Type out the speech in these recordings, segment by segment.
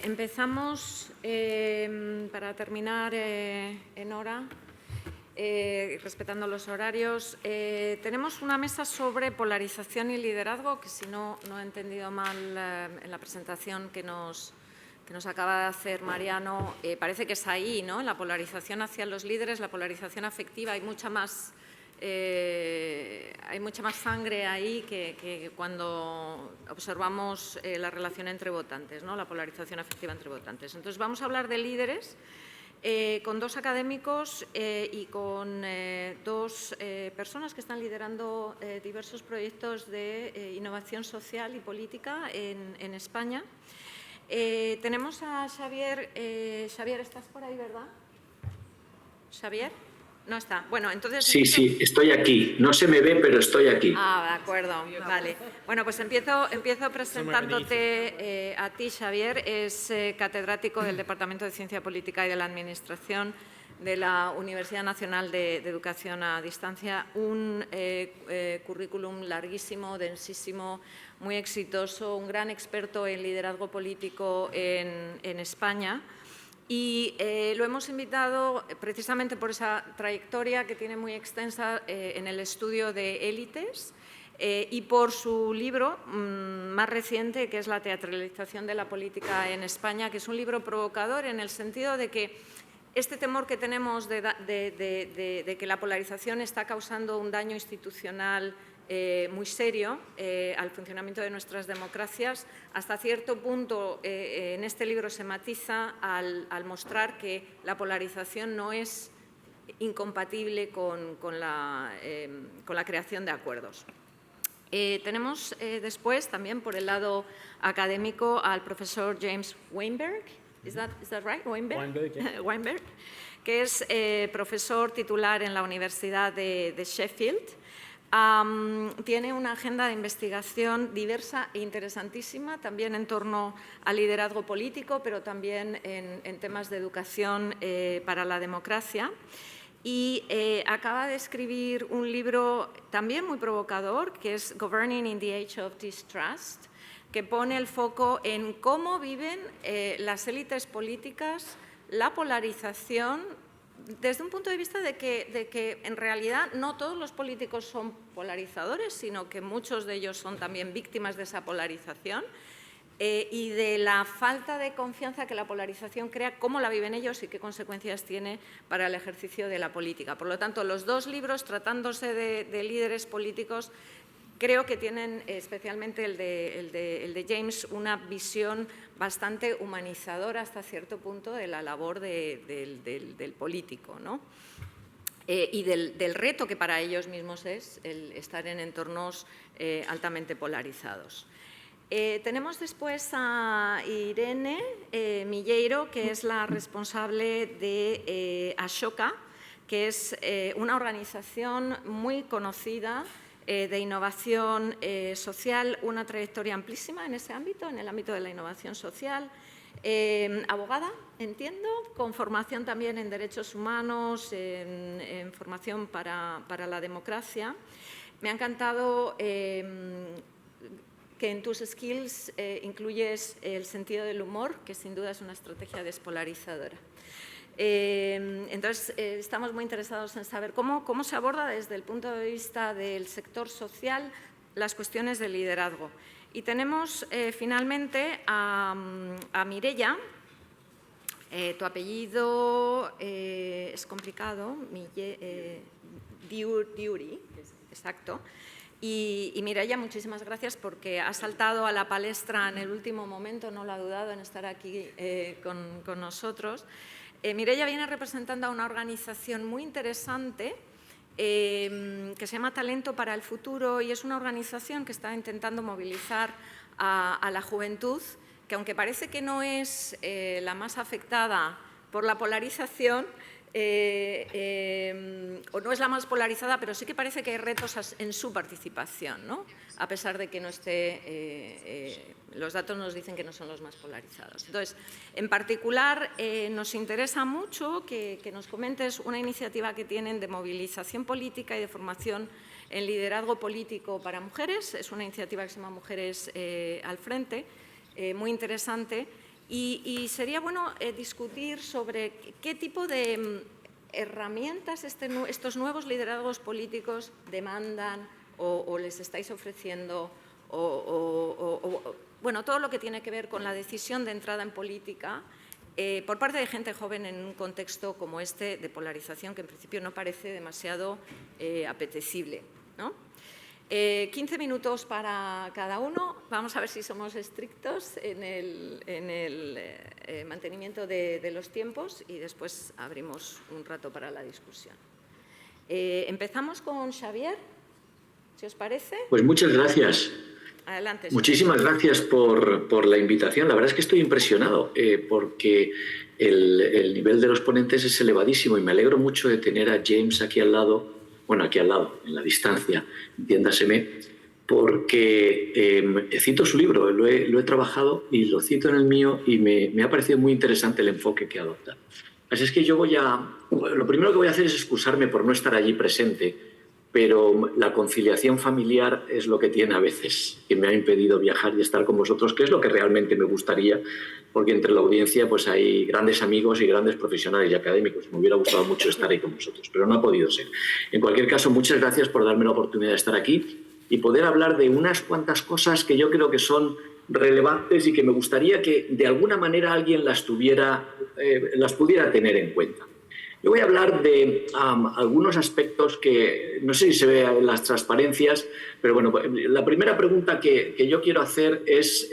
Empezamos, para terminar en hora, respetando los horarios. Tenemos una mesa sobre polarización y liderazgo, que si no he entendido mal en la presentación que nos acaba de hacer Mariano, parece que es ahí, ¿no? En la polarización hacia los líderes, la polarización afectiva, hay mucha más sangre ahí que cuando observamos la relación entre votantes, ¿no? La polarización afectiva entre votantes. Entonces, vamos a hablar de líderes con dos académicos y con dos personas que están liderando diversos proyectos de innovación social y política en España. Tenemos a Xavier. Xavier, ¿estás por ahí, verdad? ¿Xavier? No está. Bueno, entonces… Sí, estoy aquí. No se me ve, pero estoy aquí. Ah, de acuerdo. Vale. Bueno, pues empiezo presentándote a ti, Xavier. Es catedrático del Departamento de Ciencia Política y de la Administración de la Universidad Nacional de Educación a Distancia. Un currículum larguísimo, densísimo, muy exitoso, un gran experto en liderazgo político en España. Y lo hemos invitado precisamente por esa trayectoria que tiene muy extensa en el estudio de élites y por su libro más reciente, que es La teatralización de la política en España, que es un libro provocador en el sentido de que este temor que tenemos de que la polarización está causando un daño institucional muy serio al funcionamiento de nuestras democracias, hasta cierto punto en este libro se matiza al mostrar que la polarización no es incompatible con la creación de acuerdos. Tenemos después también por el lado académico al profesor James Weinberg. ¿Is that right? Weinberg, yeah. Weinberg, que es profesor titular en la Universidad de Sheffield. Tiene una agenda de investigación diversa e interesantísima, también en torno al liderazgo político, pero también en temas de educación para la democracia. Y acaba de escribir un libro también muy provocador, que es Governing in the Age of Distrust, que pone el foco en cómo viven las élites políticas la polarización desde un punto de vista de que en realidad no todos los políticos son polarizadores, sino que muchos de ellos son también víctimas de esa polarización y de la falta de confianza que la polarización crea, cómo la viven ellos y qué consecuencias tiene para el ejercicio de la política. Por lo tanto, los dos libros, tratándose de líderes políticos, creo que tienen, especialmente el de James, una visión bastante humanizadora hasta cierto punto de la labor del político, ¿no? Y del reto que para ellos mismos es el estar en entornos altamente polarizados. Tenemos después a Irene Milleiro, que es la responsable de Ashoka, que es una organización muy conocida de innovación social, una trayectoria amplísima en ese ámbito, en el ámbito de la innovación social. Abogada, entiendo, con formación también en derechos humanos, en formación para la democracia. Me ha encantado que en tus skills incluyes el sentido del humor, que sin duda es una estrategia despolarizadora. Entonces, estamos muy interesados en saber cómo se aborda desde el punto de vista del sector social las cuestiones de liderazgo. Y tenemos finalmente a Mireia. Tu apellido es complicado, Diuri, exacto. Y Mireia, muchísimas gracias porque ha saltado a la palestra en el último momento, no lo ha dudado en estar aquí con nosotros. Mireia viene representando a una organización muy interesante que se llama Talento para el Futuro y es una organización que está intentando movilizar a la juventud, que aunque parece que no es la más afectada por la polarización, o no es la más polarizada, pero sí que parece que hay retos en su participación, ¿no? A pesar de que no esté, los datos nos dicen que no son los más polarizados. Entonces, en particular, nos interesa mucho que nos comentes una iniciativa que tienen de movilización política y de formación en liderazgo político para mujeres. Es una iniciativa que se llama Mujeres al Frente, muy interesante. Y sería bueno discutir sobre qué tipo de herramientas estos nuevos liderazgos políticos demandan o les estáis ofreciendo, bueno, todo lo que tiene que ver con la decisión de entrada en política por parte de gente joven en un contexto como este de polarización que en principio no parece demasiado apetecible, ¿no? 15 minutos para cada uno. Vamos a ver si somos estrictos en el mantenimiento de los tiempos y después abrimos un rato para la discusión. Empezamos con Xavier, si os parece. Pues muchas gracias. Adelante. Muchísimas gracias por la invitación. La verdad es que estoy impresionado porque el nivel de los ponentes es elevadísimo y me alegro mucho de tener a James aquí al lado, bueno, aquí al lado, en la distancia, entiéndaseme, porque cito su libro, lo he trabajado y lo cito en el mío y me ha parecido muy interesante el enfoque que adopta. Así es que lo primero que voy a hacer es excusarme por no estar allí presente, pero la conciliación familiar es lo que tiene a veces, que me ha impedido viajar y estar con vosotros, que es lo que realmente me gustaría, porque entre la audiencia pues hay grandes amigos y grandes profesionales y académicos. Me hubiera gustado mucho estar ahí con vosotros, pero no ha podido ser. En cualquier caso, muchas gracias por darme la oportunidad de estar aquí y poder hablar de unas cuantas cosas que yo creo que son relevantes y que me gustaría que de alguna manera alguien las pudiera tener en cuenta. Yo voy a hablar de algunos aspectos que no sé si se ve en las transparencias, pero bueno, la primera pregunta que yo quiero hacer es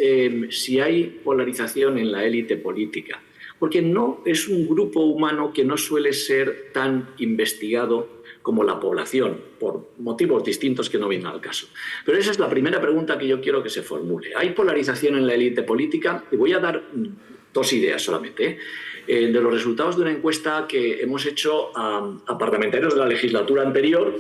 si hay polarización en la élite política, porque no es un grupo humano que no suele ser tan investigado como la población, por motivos distintos que no vienen al caso. Pero esa es la primera pregunta que yo quiero que se formule. ¿Hay polarización en la élite política? Y voy a dar dos ideas solamente, de los resultados de una encuesta que hemos hecho a parlamentarios de la legislatura anterior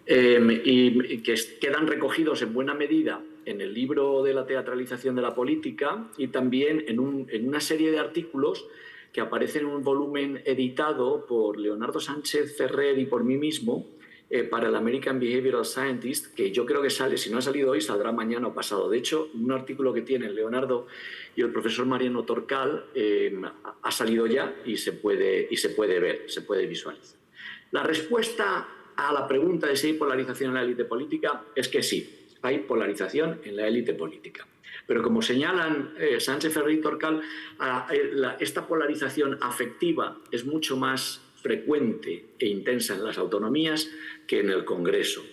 y que quedan recogidos en buena medida en el libro de la teatralización de la política y también en una serie de artículos que aparecen en un volumen editado por Leonardo Sánchez Ferrer y por mí mismo para el American Behavioral Scientist, que yo creo que sale, si no ha salido hoy, saldrá mañana o pasado. De hecho, un artículo que tienen Leonardo y el profesor Mariano Torcal ha salido ya y se puede ver, se puede visualizar. La respuesta a la pregunta de si hay polarización en la élite política es que sí, hay polarización en la élite política. Pero como señalan Sánchez Ferrer y Torcal, esta polarización afectiva es mucho más frecuente e intensa en las autonomías que en el Congreso.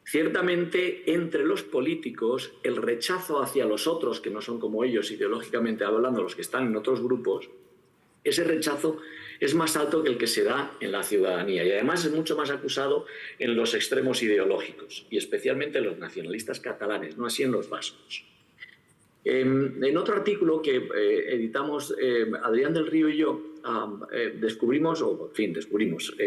Ciertamente, entre los políticos, el rechazo hacia los otros, que no son como ellos ideológicamente hablando, los que están en otros grupos, ese rechazo es más alto que el que se da en la ciudadanía y además es mucho más acusado en los extremos ideológicos y especialmente en los nacionalistas catalanes, no así en los vascos. En otro artículo que editamos Adrián del Río y yo,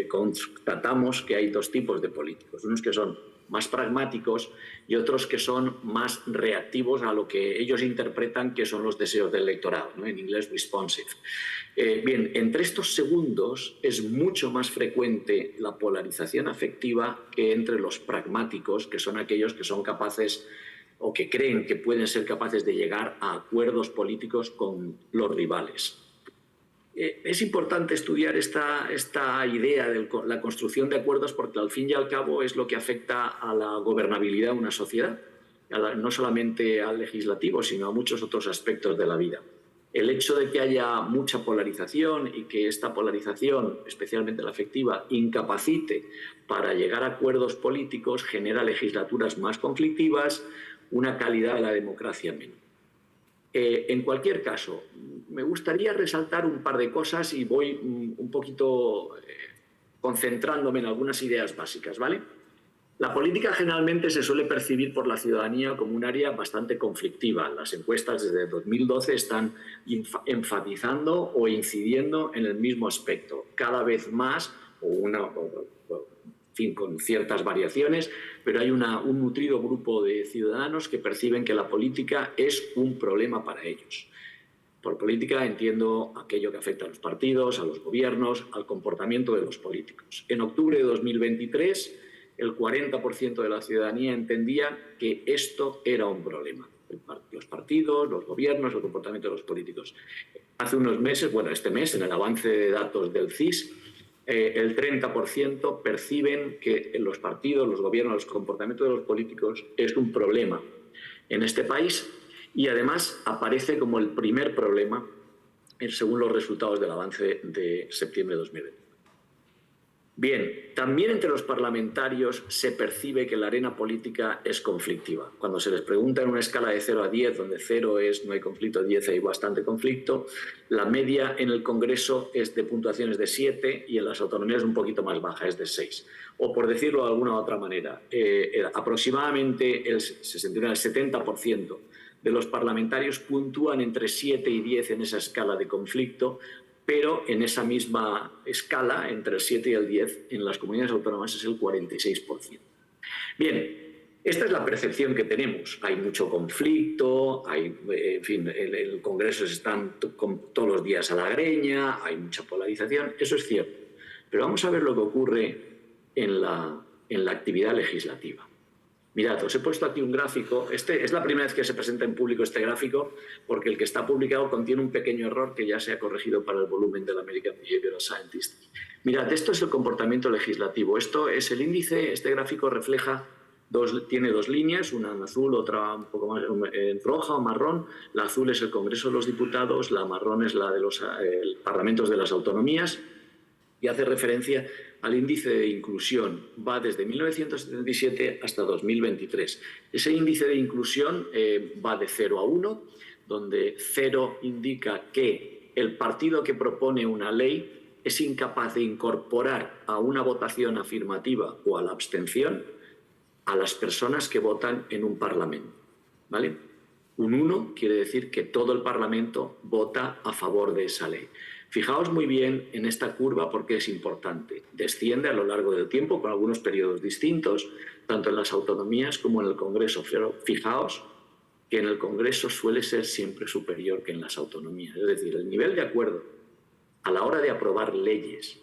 constatamos que hay dos tipos de políticos, unos que son más pragmáticos y otros que son más reactivos a lo que ellos interpretan que son los deseos del electorado, ¿no? En inglés responsive. Bien, entre estos segundos es mucho más frecuente la polarización afectiva que entre los pragmáticos, que son aquellos que son capaces o que creen que pueden ser capaces de llegar a acuerdos políticos con los rivales. Es importante estudiar esta idea de la construcción de acuerdos porque al fin y al cabo es lo que afecta a la gobernabilidad de una sociedad, no solamente al legislativo, sino a muchos otros aspectos de la vida. El hecho de que haya mucha polarización y que esta polarización, especialmente la afectiva, incapacite para llegar a acuerdos políticos genera legislaturas más conflictivas, una calidad de la democracia menor. En cualquier caso, me gustaría resaltar un par de cosas y voy un poquito concentrándome en algunas ideas básicas, ¿vale? La política generalmente se suele percibir por la ciudadanía como un área bastante conflictiva. Las encuestas desde 2012 están enfatizando o incidiendo en el mismo aspecto. Cada vez más, con ciertas variaciones, pero hay un nutrido grupo de ciudadanos que perciben que la política es un problema para ellos. Por política entiendo aquello que afecta a los partidos, a los gobiernos, al comportamiento de los políticos. En octubre de 2023, el 40% de la ciudadanía entendía que esto era un problema. los partidos, los gobiernos, el comportamiento de los políticos. Hace unos meses, bueno, este mes, en el avance de datos del CIS, el 30% perciben que los partidos, los gobiernos, el comportamiento de los políticos es un problema en este país y además aparece como el primer problema según los resultados del avance de septiembre de 2020. Bien, también entre los parlamentarios se percibe que la arena política es conflictiva. Cuando se les pregunta en una escala de 0 a 10, donde 0 es no hay conflicto, 10 hay bastante conflicto, la media en el Congreso es de puntuaciones de 7 y en las autonomías un poquito más baja, es de 6. O por decirlo de alguna otra manera, aproximadamente el 70% de los parlamentarios puntúan entre 7 y 10 en esa escala de conflicto, pero en esa misma escala, entre el 7 y el 10, en las comunidades autónomas es el 46%. Bien, esta es la percepción que tenemos. Hay mucho conflicto, en fin, el Congreso están todos los días a la greña, hay mucha polarización, eso es cierto. Pero vamos a ver lo que ocurre en la actividad legislativa. Mirad, os he puesto aquí un gráfico. Es la primera vez que se presenta en público este gráfico porque el que está publicado contiene un pequeño error que ya se ha corregido para el volumen del American Behavioral Scientist. Mirad, esto es el comportamiento legislativo. Esto es el índice, este gráfico refleja, tiene dos líneas, una en azul, otra un poco más en roja o marrón. La azul es el Congreso de los Diputados, la marrón es la de los parlamentos de las autonomías y hace referencia al índice de inclusión. Va desde 1977 hasta 2023. Ese índice de inclusión va de 0 a 1, donde 0 indica que el partido que propone una ley es incapaz de incorporar a una votación afirmativa o a la abstención a las personas que votan en un parlamento, ¿vale? Un 1 quiere decir que todo el Parlamento vota a favor de esa ley. Fijaos muy bien en esta curva porque es importante. Desciende a lo largo del tiempo con algunos periodos distintos, tanto en las autonomías como en el Congreso. Pero fijaos que en el Congreso suele ser siempre superior que en las autonomías. Es decir, el nivel de acuerdo a la hora de aprobar leyes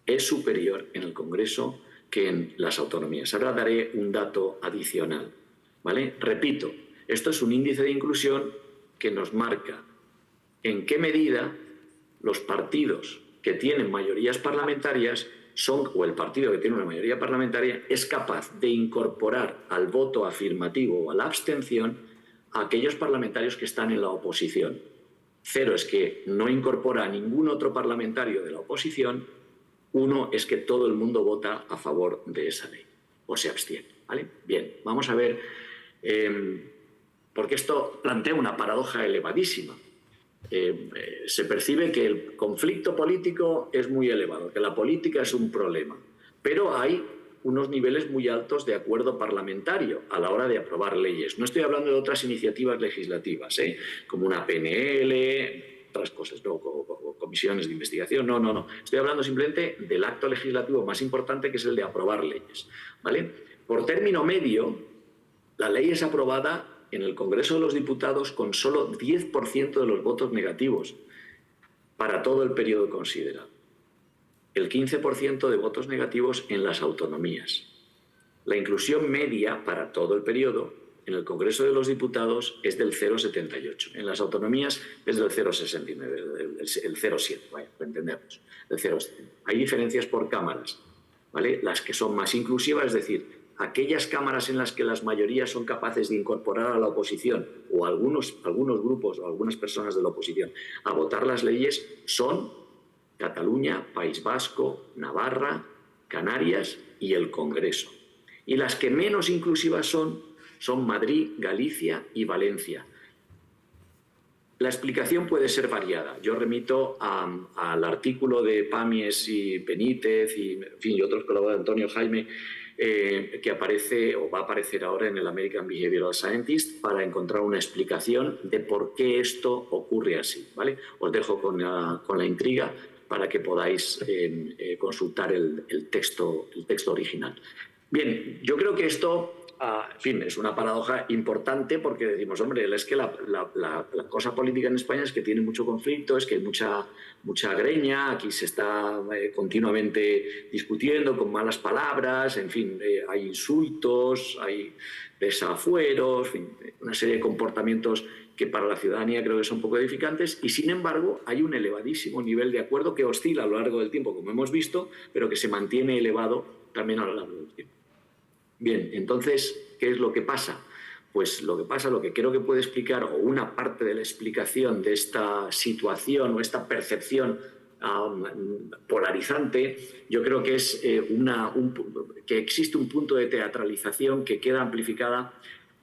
es superior en el Congreso que en las autonomías. Ahora daré un dato adicional, ¿vale? Repito, esto es un índice de inclusión que nos marca en qué medida los partidos que tienen mayorías parlamentarias o el partido que tiene una mayoría parlamentaria es capaz de incorporar al voto afirmativo o a la abstención a aquellos parlamentarios que están en la oposición. 0 es que no incorpora a ningún otro parlamentario de la oposición. 1 es que todo el mundo vota a favor de esa ley o se abstiene, ¿vale? Bien, vamos a ver, porque esto plantea una paradoja elevadísima. Se percibe que el conflicto político es muy elevado, que la política es un problema, pero hay unos niveles muy altos de acuerdo parlamentario a la hora de aprobar leyes. No estoy hablando de otras iniciativas legislativas, como una PNL, otras cosas, ¿no? Comisiones de investigación, no. Estoy hablando simplemente del acto legislativo más importante, que es el de aprobar leyes, ¿vale? Por término medio, la ley es aprobada en el Congreso de los Diputados con solo 10% de los votos negativos para todo el periodo considerado. El 15% de votos negativos en las autonomías. La inclusión media para todo el periodo en el Congreso de los Diputados es del 0,78. En las autonomías es del 0,69, el 0,7, vaya, lo entendemos, del 0,70. Hay diferencias por cámaras, ¿vale? Las que son más inclusivas, es decir, aquellas cámaras en las que las mayorías son capaces de incorporar a la oposición o algunos grupos o algunas personas de la oposición a votar las leyes son Cataluña, País Vasco, Navarra, Canarias y el Congreso. Y las que menos inclusivas son Madrid, Galicia y Valencia. La explicación puede ser variada. Yo remito al artículo de Pamies y Benítez y otros colaboradores, Antonio Jaime, que aparece o va a aparecer ahora en el American Behavioral Scientist para encontrar una explicación de por qué esto ocurre así, ¿vale? Os dejo con la intriga para que podáis consultar el texto original. Bien, yo creo que esto, en fin, es una paradoja importante porque decimos, hombre, es que la cosa política en España es que tiene mucho conflicto, es que hay mucha greña, aquí se está continuamente discutiendo con malas palabras, en fin, hay insultos, hay desafueros, en fin, una serie de comportamientos que para la ciudadanía creo que son un poco edificantes, y sin embargo hay un elevadísimo nivel de acuerdo que oscila a lo largo del tiempo, como hemos visto, pero que se mantiene elevado también a lo largo del tiempo. Bien, entonces, ¿qué es lo que pasa? Pues lo que pasa, lo que creo que puede explicar, o una parte de la explicación de esta situación o esta percepción polarizante, yo creo que es que existe un punto de teatralización que queda amplificada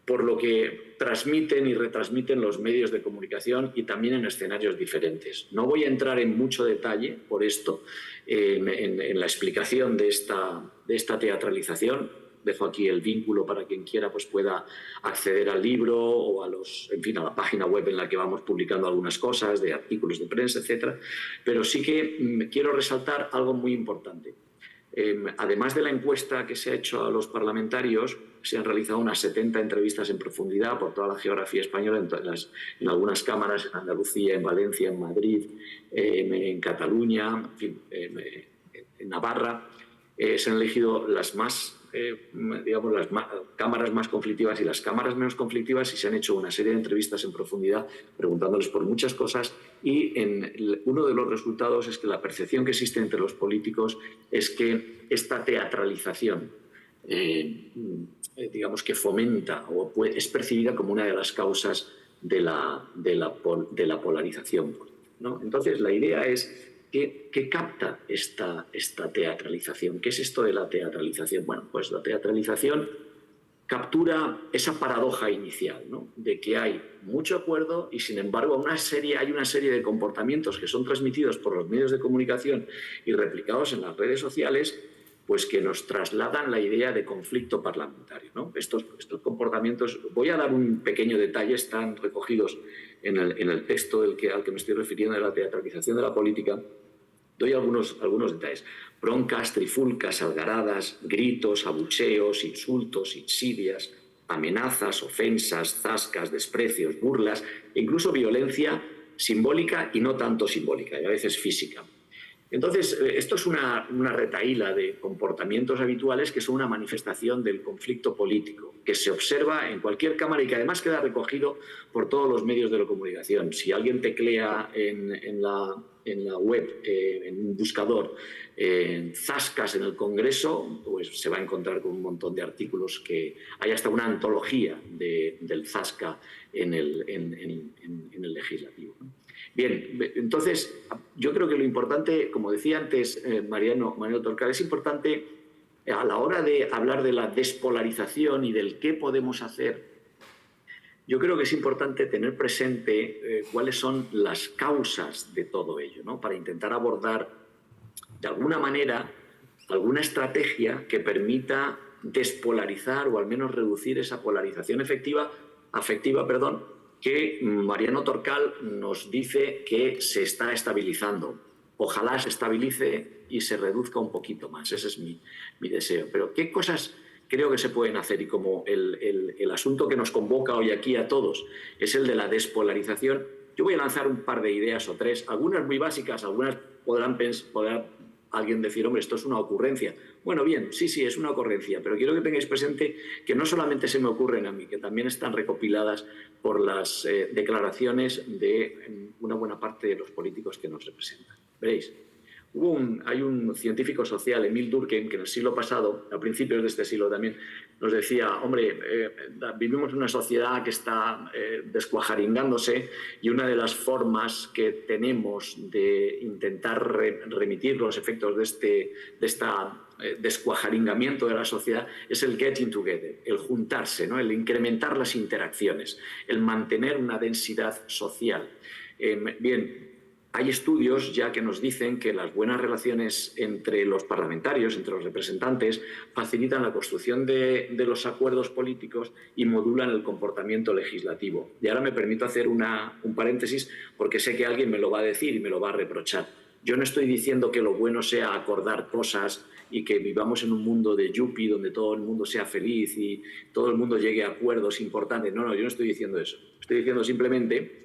por lo que transmiten y retransmiten los medios de comunicación y también en escenarios diferentes. No voy a entrar en mucho detalle por esto en la explicación de esta teatralización. Dejo aquí el vínculo para quien quiera pues pueda acceder al libro o a la página web en la que vamos publicando algunas cosas, de artículos de prensa, etcétera. Pero sí que quiero resaltar algo muy importante. Además de la encuesta que se ha hecho a los parlamentarios, se han realizado unas 70 entrevistas en profundidad por toda la geografía española, en algunas cámaras, en Andalucía, en Valencia, en Madrid, en Cataluña, en fin, en Navarra. Se han elegido las cámaras más conflictivas y las cámaras menos conflictivas, y se han hecho una serie de entrevistas en profundidad preguntándoles por muchas cosas, y uno de los resultados es que la percepción que existe entre los políticos es que esta teatralización digamos que fomenta o es percibida como una de las causas de la polarización, ¿no? Entonces la idea es ¿qué capta esta teatralización? ¿Qué es esto de la teatralización? Bueno, pues la teatralización captura esa paradoja inicial, ¿no? De que hay mucho acuerdo y, sin embargo, hay una serie de comportamientos que son transmitidos por los medios de comunicación y replicados en las redes sociales, pues que nos trasladan la idea de conflicto parlamentario, ¿no? Estos comportamientos, voy a dar un pequeño detalle, están recogidos en el texto al que me estoy refiriendo, de la teatralización de la política. Doy algunos detalles. Broncas, trifulcas, algaradas, gritos, abucheos, insultos, insidias, amenazas, ofensas, zascas, desprecios, burlas, e incluso violencia simbólica y no tanto simbólica, y a veces física. Entonces, esto es una retahíla de comportamientos habituales que son una manifestación del conflicto político, que se observa en cualquier cámara y que además queda recogido por todos los medios de la comunicación. Si alguien teclea en la web, en un buscador, zascas en el Congreso, pues se va a encontrar con un montón de artículos que hay hasta una antología del zasca en el legislativo, ¿no? Bien, entonces yo creo que lo importante, como decía antes Mariano Torcal, es importante a la hora de hablar de la despolarización y del qué podemos hacer. Yo creo que es importante tener presente cuáles son las causas de todo ello, ¿no? Para intentar abordar de alguna manera alguna estrategia que permita despolarizar o al menos reducir esa polarización afectiva, que Mariano Torcal nos dice que se está estabilizando. Ojalá se estabilice y se reduzca un poquito más. Ese es mi deseo. Pero ¿qué cosas creo que se pueden hacer? Y como el asunto que nos convoca hoy aquí a todos es el de la despolarización, yo voy a lanzar un par de ideas o tres, algunas muy básicas, algunas podrá alguien decir, hombre, esto es una ocurrencia. Bueno, bien, sí, es una ocurrencia, pero quiero que tengáis presente que no solamente se me ocurren a mí, que también están recopiladas por las declaraciones de una buena parte de los políticos que nos representan. Veréis, hay un científico social, Emil Durkheim, que en el siglo pasado, a principios de este siglo también, nos decía, hombre, vivimos en una sociedad que está descuajaringándose, y una de las formas que tenemos de intentar remitir los efectos de este descuajaringamiento de la sociedad es el getting together, el juntarse, ¿no? El incrementar las interacciones, el mantener una densidad social. Bien, hay estudios ya que nos dicen que las buenas relaciones entre los parlamentarios, entre los representantes, facilitan la construcción de los acuerdos políticos y modulan el comportamiento legislativo. Y ahora me permito hacer un paréntesis, porque sé que alguien me lo va a decir y me lo va a reprochar. Yo no estoy diciendo que lo bueno sea acordar cosas y que vivamos en un mundo de yuppie donde todo el mundo sea feliz y todo el mundo llegue a acuerdos importantes. No, yo no estoy diciendo eso. Estoy diciendo simplemente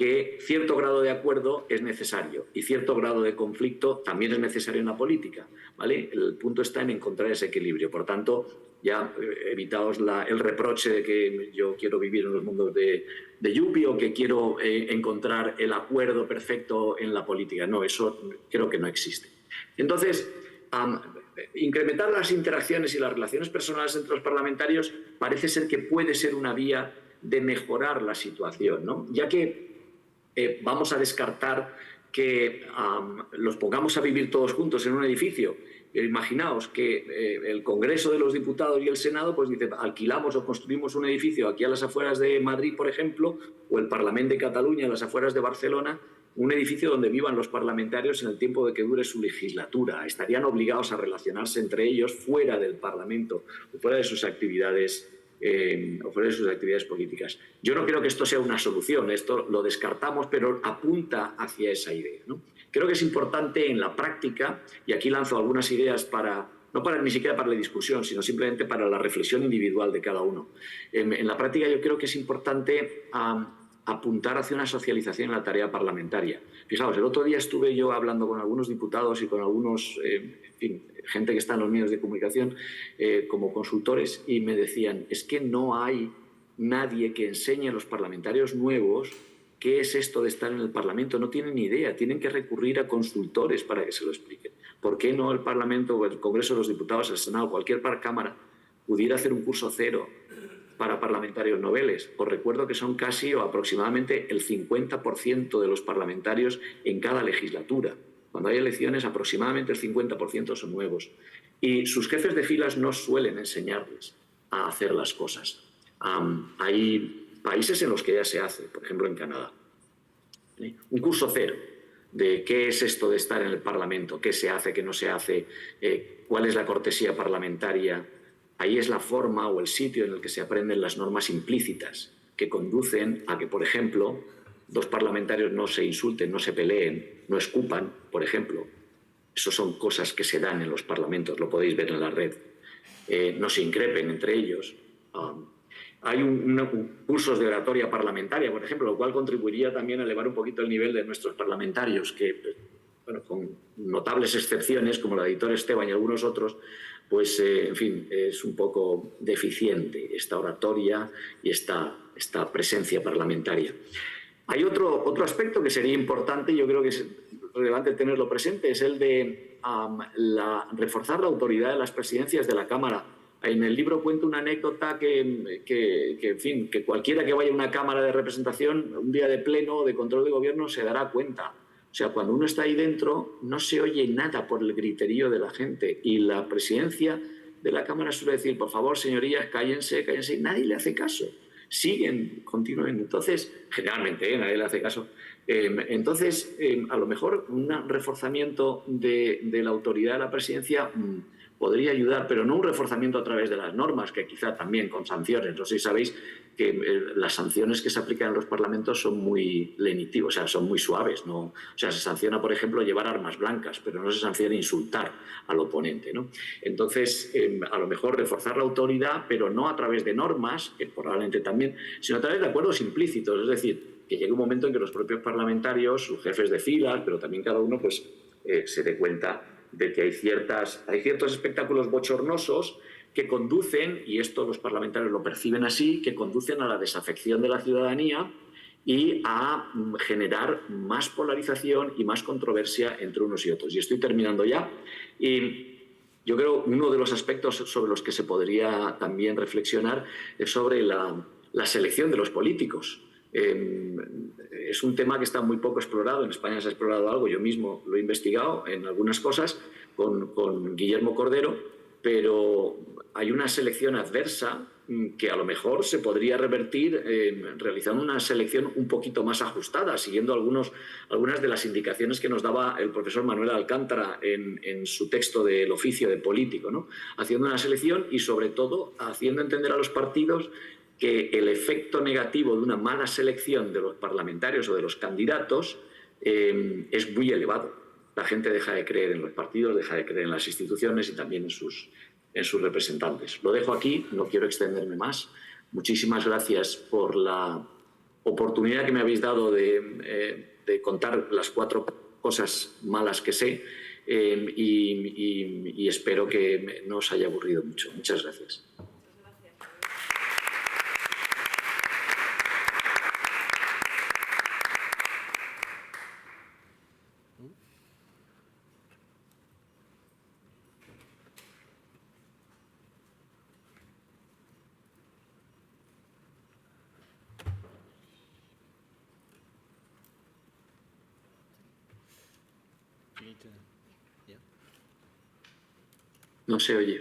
que cierto grado de acuerdo es necesario y cierto grado de conflicto también es necesario en la política, ¿vale? El punto está en encontrar ese equilibrio. Por tanto, ya evitaos el reproche de que yo quiero vivir en los mundos de Yuppie o que quiero encontrar el acuerdo perfecto en la política. No, eso creo que no existe. Entonces, incrementar las interacciones y las relaciones personales entre los parlamentarios parece ser que puede ser una vía de mejorar la situación, ¿no? Ya que vamos a descartar que los pongamos a vivir todos juntos en un edificio. Imaginaos que el Congreso de los Diputados y el Senado pues dice, alquilamos o construimos un edificio aquí a las afueras de Madrid, por ejemplo, o el Parlamento de Cataluña a las afueras de Barcelona, un edificio donde vivan los parlamentarios en el tiempo de que dure su legislatura. Estarían obligados a relacionarse entre ellos fuera del Parlamento, fuera de sus actividades políticas. Yo no creo que esto sea una solución, esto lo descartamos, pero apunta hacia esa idea, ¿no? Creo que es importante en la práctica, y aquí lanzo algunas ideas ni siquiera para la discusión, sino simplemente para la reflexión individual de cada uno. En la práctica yo creo que es importante apuntar hacia una socialización en la tarea parlamentaria. Fijaos, el otro día estuve yo hablando con algunos diputados y con algunos, gente que está en los medios de comunicación como consultores y me decían, es que no hay nadie que enseñe a los parlamentarios nuevos qué es esto de estar en el Parlamento. No tienen ni idea, tienen que recurrir a consultores para que se lo expliquen. ¿Por qué no el Parlamento o el Congreso de los Diputados, el Senado, cualquier cámara pudiera hacer un curso cero para parlamentarios noveles? Os recuerdo que son casi o aproximadamente el 50% de los parlamentarios en cada legislatura. Cuando hay elecciones, aproximadamente el 50% son nuevos. Y sus jefes de filas no suelen enseñarles a hacer las cosas. Hay países en los que ya se hace, por ejemplo en Canadá. Un curso cero de qué es esto de estar en el Parlamento, qué se hace, qué no se hace, cuál es la cortesía parlamentaria. Ahí es la forma o el sitio en el que se aprenden las normas implícitas que conducen a que, por ejemplo, dos parlamentarios no se insulten, no se peleen, no escupan, por ejemplo. Eso son cosas que se dan en los parlamentos, lo podéis ver en la red. No se increpen entre ellos. Hay cursos de oratoria parlamentaria, por ejemplo, lo cual contribuiría también a elevar un poquito el nivel de nuestros parlamentarios, que, bueno, con notables excepciones, como la de Aitor Esteban y algunos otros, pues, en fin, es un poco deficiente esta oratoria y esta presencia parlamentaria. Hay otro aspecto que sería importante, yo creo que es relevante tenerlo presente, es el de reforzar la autoridad de las presidencias de la Cámara. En el libro cuento una anécdota que cualquiera que vaya a una Cámara de representación, un día de pleno o de control de gobierno, se dará cuenta. O sea, cuando uno está ahí dentro, no se oye nada por el griterío de la gente. Y la presidencia de la Cámara suele decir, por favor, señorías, cállense, cállense. Y nadie le hace caso. Siguen continuamente. Entonces, generalmente, nadie le hace caso. Entonces, a lo mejor un reforzamiento de la autoridad de la presidencia podría ayudar, pero no un reforzamiento a través de las normas, que quizá también con sanciones. No sé si sabéis que las sanciones que se aplican en los parlamentos son muy lenitivas, o sea, son muy suaves, ¿no? O sea, se sanciona, por ejemplo, llevar armas blancas, pero no se sanciona insultar al oponente, ¿no? Entonces, a lo mejor reforzar la autoridad, pero no a través de normas, que probablemente también, sino a través de acuerdos implícitos, es decir, que llegue un momento en que los propios parlamentarios, sus jefes de filas, pero también cada uno, pues, se dé cuenta de que hay ciertos espectáculos bochornosos que conducen, y esto los parlamentarios lo perciben así, que conducen a la desafección de la ciudadanía y a generar más polarización y más controversia entre unos y otros. Y estoy terminando ya. Y yo creo que uno de los aspectos sobre los que se podría también reflexionar es sobre la selección de los políticos. Es un tema que está muy poco explorado. En España se ha explorado algo, yo mismo lo he investigado en algunas cosas con Guillermo Cordero, pero hay una selección adversa que a lo mejor se podría revertir realizando una selección un poquito más ajustada, siguiendo algunas de las indicaciones que nos daba el profesor Manuel Alcántara en su texto del oficio de político, ¿no? Haciendo una selección y, sobre todo, haciendo entender a los partidos que el efecto negativo de una mala selección de los parlamentarios o de los candidatos es muy elevado. La gente deja de creer en los partidos, deja de creer en las instituciones y también en sus representantes. Lo dejo aquí, no quiero extenderme más. Muchísimas gracias por la oportunidad que me habéis dado de contar las 4 cosas malas que sé y espero que no os haya aburrido mucho. Muchas gracias. No se oye.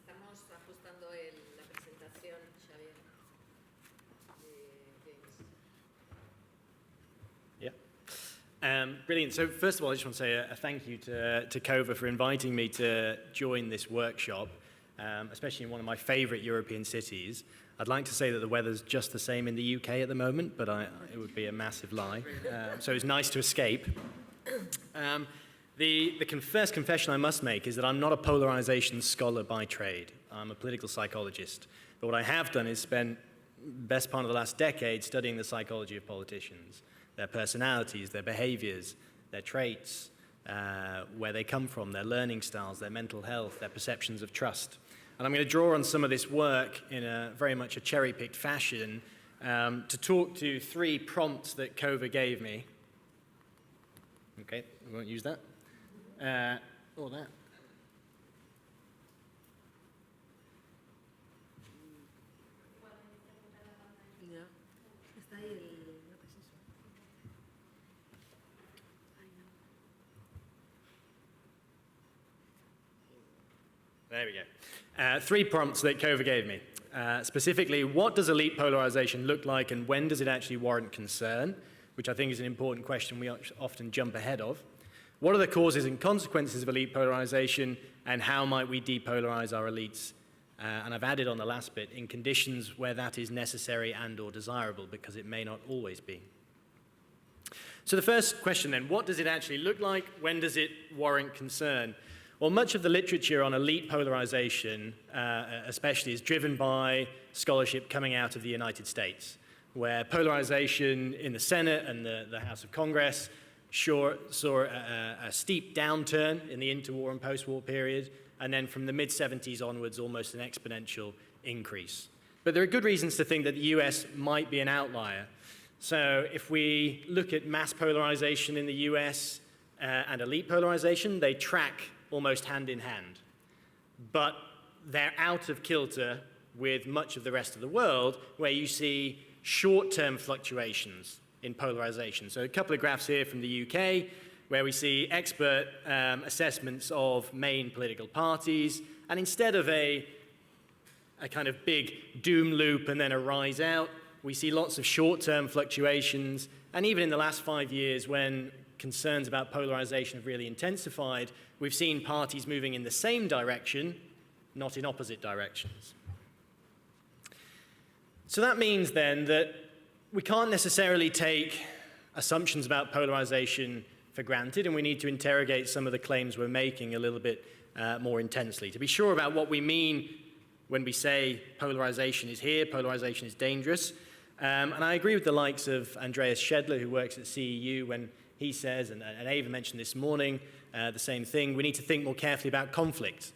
Estamos ajustando la presentación, Xavier, de James. Yeah. Brilliant. So first of all, I just want to say a thank you to COVA for inviting me to join this workshop, especially in one of my favorite European cities. I'd like to say that the weather's just the same in the UK at the moment, but it would be a massive lie. So it's nice to escape. The first confession I must make is that I'm not a polarization scholar by trade. I'm a political psychologist. But what I have done is spent the best part of the last decade studying the psychology of politicians, their personalities, their behaviors, their traits, where they come from, their learning styles, their mental health, their perceptions of trust. And I'm going to draw on some of this work in a very much a cherry-picked fashion to talk to 3 prompts that COVA gave me. Okay, we won't use that. Or that. There we go. 3 prompts that COVA gave me. Specifically, what does elite polarization look like and when does it actually warrant concern? Which I think is an important question we often jump ahead of. What are the causes and consequences of elite polarization and how might we depolarize our elites? And I've added on the last bit, in conditions where that is necessary and or desirable, because it may not always be. So the first question then, what does it actually look like? When does it warrant concern? Well, much of the literature on elite polarization, especially, is driven by scholarship coming out of the United States, where polarization in the Senate and the House of Congress saw a steep downturn in the interwar and post-war period, and then from the mid-70s onwards, almost an exponential increase. But there are good reasons to think that the US might be an outlier. So if we look at mass polarization in the US and elite polarization, they track almost hand in hand. But they're out of kilter with much of the rest of the world, where you see short-term fluctuations in polarization. So a couple of graphs here from the UK, where we see expert assessments of main political parties, and instead of a kind of big doom loop and then a rise out, we see lots of short-term fluctuations, and even in the last 5 years, when concerns about polarization have really intensified, we've seen parties moving in the same direction, not in opposite directions. So that means then that we can't necessarily take assumptions about polarization for granted, and we need to interrogate some of the claims we're making a little bit more intensely to be sure about what we mean when we say polarization is here, polarization is dangerous. And I agree with the likes of Andreas Schedler, who works at CEU, when he says, and Ava mentioned this morning, the same thing, we need to think more carefully about conflict.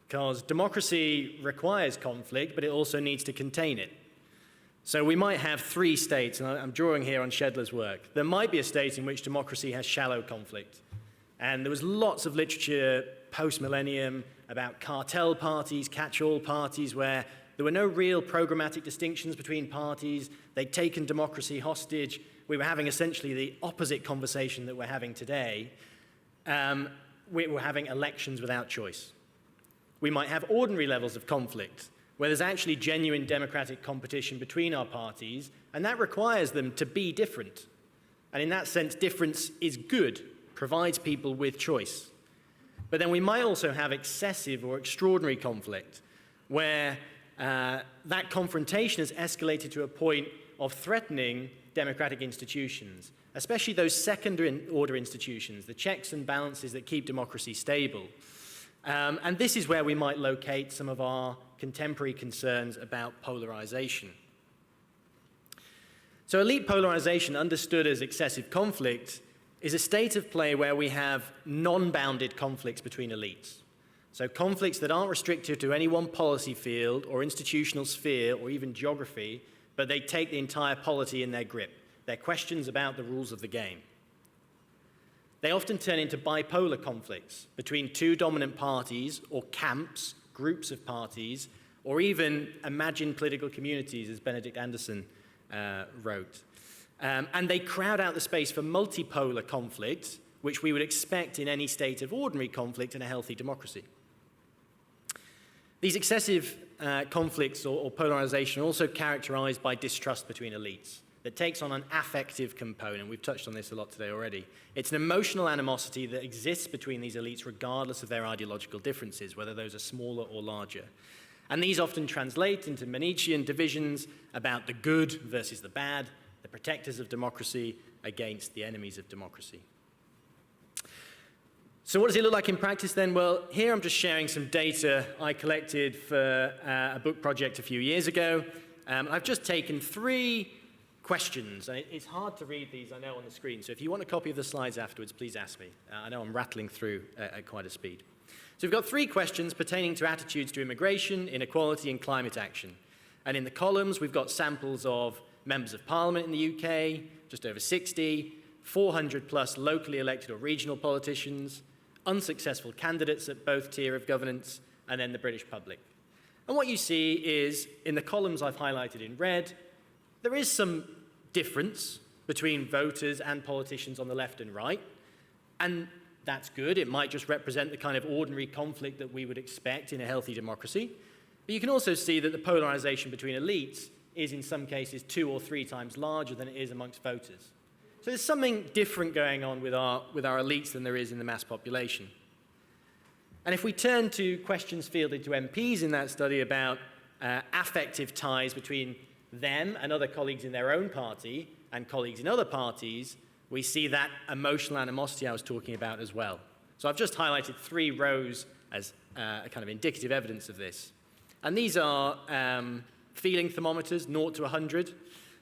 Because democracy requires conflict, but it also needs to contain it. So we might have 3 states, and I'm drawing here on Schedler's work. There might be a state in which democracy has shallow conflict. And there was lots of literature post-millennium about cartel parties, catch-all parties, where there were no real programmatic distinctions between parties. They'd taken democracy hostage. We were having essentially the opposite conversation that we're having today. We were having elections without choice. We might have ordinary levels of conflict, where there's actually genuine democratic competition between our parties, and that requires them to be different. And in that sense, difference is good, provides people with choice. But then we might also have excessive or extraordinary conflict, where that confrontation has escalated to a point of threatening democratic institutions, especially those second-order institutions, the checks and balances that keep democracy stable. And this is where we might locate some of our contemporary concerns about polarization. So elite polarization, understood as excessive conflict, is a state of play where we have non-bounded conflicts between elites. So conflicts that aren't restricted to any one policy field or institutional sphere or even geography, but they take the entire polity in their grip. They're questions about the rules of the game. They often turn into bipolar conflicts between two dominant parties or camps, groups of parties, or even imagined political communities, as Benedict Anderson wrote. And they crowd out the space for multipolar conflict, which we would expect in any state of ordinary conflict in a healthy democracy. These excessive conflicts or polarization are also characterized by distrust between elites that takes on an affective component. We've touched on this a lot today already. It's an emotional animosity that exists between these elites regardless of their ideological differences, whether those are smaller or larger. And these often translate into Manichean divisions about the good versus the bad, the protectors of democracy against the enemies of democracy. So what does it look like in practice then? Well, here I'm just sharing some data I collected for a book project a few years ago. I've just taken 3 questions, and it's hard to read these, I know, on the screen. So if you want a copy of the slides afterwards, please ask me. I know I'm rattling through at quite a speed. So we've got 3 questions pertaining to attitudes to immigration, inequality, and climate action. And in the columns, we've got samples of members of parliament in the UK, just over 60, 400 plus locally elected or regional politicians, unsuccessful candidates at both tier of governance, and then the British public. And what you see is, in the columns I've highlighted in red, there is some difference between voters and politicians on the left and right, and that's good. It might just represent the kind of ordinary conflict that we would expect in a healthy democracy. But you can also see that the polarization between elites is in some cases 2 or 3 times larger than it is amongst voters. So there's something different going on with our elites than there is in the mass population. And if we turn to questions fielded to MPs in that study about affective ties between them and other colleagues in their own party and colleagues in other parties, we see that emotional animosity I was talking about as well. So I've just highlighted 3 rows as a kind of indicative evidence of this. And these are feeling thermometers, 0 to 100.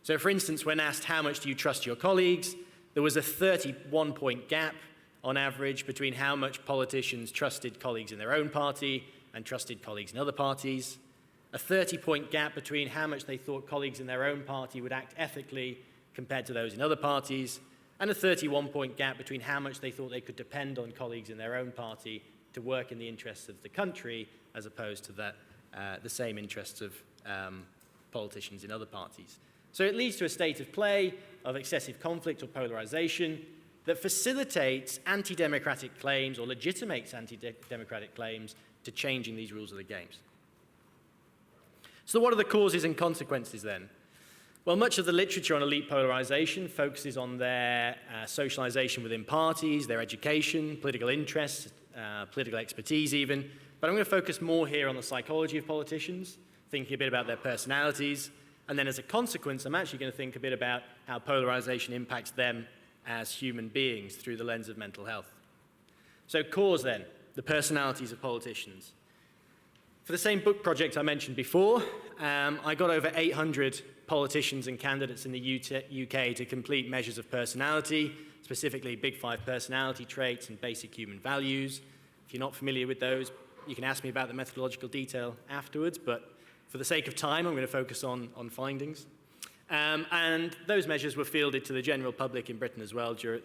So for instance, when asked how much do you trust your colleagues, there was a 31-point gap on average between how much politicians trusted colleagues in their own party and trusted colleagues in other parties. A 30-point gap between how much they thought colleagues in their own party would act ethically compared to those in other parties, and a 31-point gap between how much they thought they could depend on colleagues in their own party to work in the interests of the country as opposed to the same interests of politicians in other parties. So it leads to a state of play of excessive conflict or polarization that facilitates anti-democratic claims or legitimates anti-democratic claims to changing these rules of the games. So what are the causes and consequences then? Well, much of the literature on elite polarization focuses on their socialization within parties, their education, political interests, political expertise even. But I'm going to focus more here on the psychology of politicians, thinking a bit about their personalities. And then as a consequence, I'm actually going to think a bit about how polarization impacts them as human beings through the lens of mental health. So cause then, the personalities of politicians. For the same book project I mentioned before, I got over 800 politicians and candidates in the UK to complete measures of personality, specifically Big 5 personality traits and basic human values. If you're not familiar with those, you can ask me about the methodological detail afterwards, but for the sake of time, I'm going to focus on findings. And those measures were fielded to the general public in Britain as well through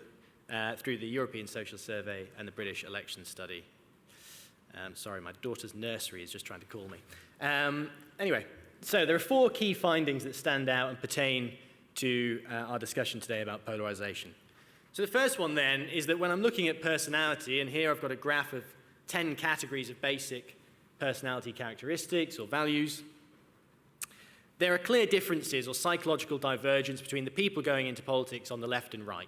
the European Social Survey and the British Election Study. Sorry, my daughter's nursery is just trying to call me. Anyway, so there are 4 key findings that stand out and pertain to our discussion today about polarization. So the first one then is that when I'm looking at personality, and here I've got a graph of 10 categories of basic personality characteristics or values, there are clear differences or psychological divergence between the people going into politics on the left and right.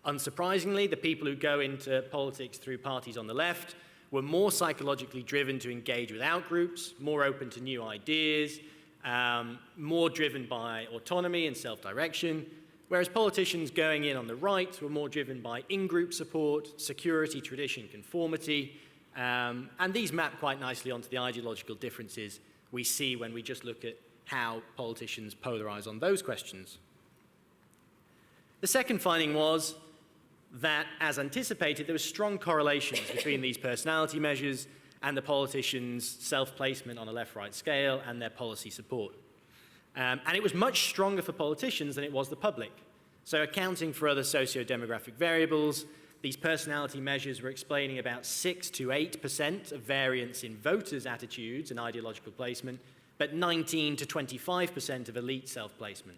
Unsurprisingly, the people who go into politics through parties on the left were more psychologically driven to engage with outgroups, more open to new ideas, more driven by autonomy and self-direction, whereas politicians going in on the right were more driven by in-group support, security, tradition, conformity, and these map quite nicely onto the ideological differences we see when we just look at how politicians polarize on those questions. The second finding was that, as anticipated, there were strong correlations between these personality measures and the politicians' self-placement on a left-right scale and their policy support. And it was much stronger for politicians than it was the public. So accounting for other socio-demographic variables, these personality measures were explaining about 6 to 8% of variance in voters' attitudes and ideological placement, but 19 to 25% of elite self-placement,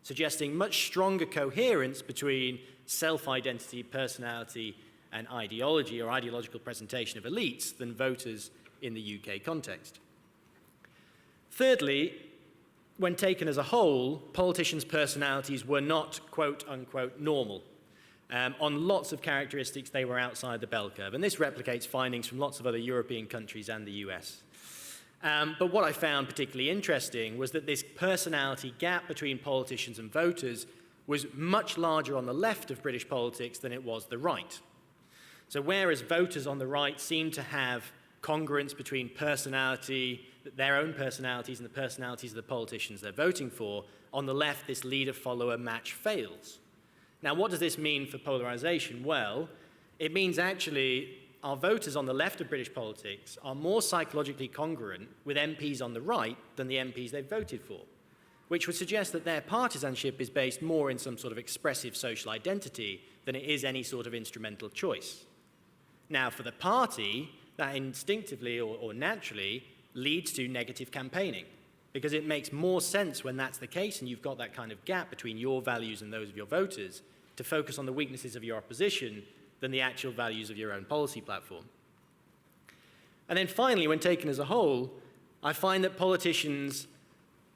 suggesting much stronger coherence between self-identity, personality, and ideology or ideological presentation of elites than voters in the UK context. Thirdly, when taken as a whole, politicians' personalities were not quote-unquote normal. On lots of characteristics, they were outside the bell curve, and this replicates findings from lots of other European countries and the US. But what I found particularly interesting was that this personality gap between politicians and voters was much larger on the left of British politics than it was the right. So whereas voters on the right seemed to have congruence between personality, their own personalities and the personalities of the politicians they're voting for, on the left this leader-follower match fails. Now what does this mean for polarization? Well, it means actually our voters on the left of British politics are more psychologically congruent with MPs on the right than the MPs they've voted for, which would suggest that their partisanship is based more in some sort of expressive social identity than it is any sort of instrumental choice. Now, for the party, that instinctively or naturally leads to negative campaigning, because it makes more sense when that's the case and you've got that kind of gap between your values and those of your voters to focus on the weaknesses of your opposition than the actual values of your own policy platform. And then finally, when taken as a whole, I find that politicians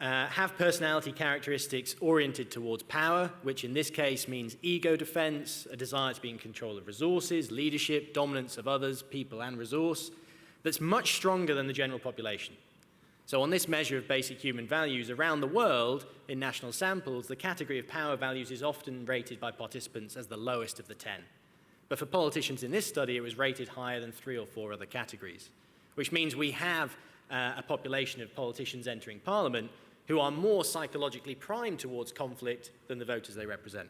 have personality characteristics oriented towards power, which in this case means ego defense, a desire to be in control of resources, leadership, dominance of others, people and resource, that's much stronger than the general population. So on this measure of basic human values around the world, in national samples, the category of power values is often rated by participants as the lowest of the 10. But for politicians in this study, it was rated higher than 3 or 4 other categories, which means we have a population of politicians entering Parliament who are more psychologically primed towards conflict than the voters they represent.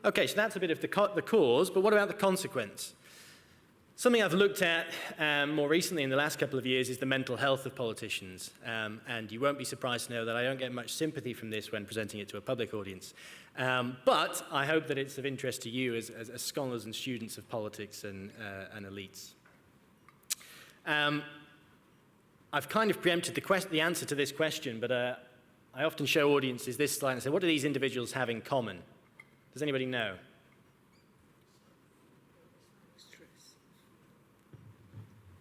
Okay, so that's a bit of the cause, but what about the consequence? Something I've looked at more recently in the last couple of years is the mental health of politicians, and you won't be surprised to know that I don't get much sympathy from this when presenting it to a public audience. But I hope that it's of interest to you as scholars and students of politics and elites. I've kind of preempted the answer to this question, but I often show audiences this slide and say, what do these individuals have in common? Does anybody know?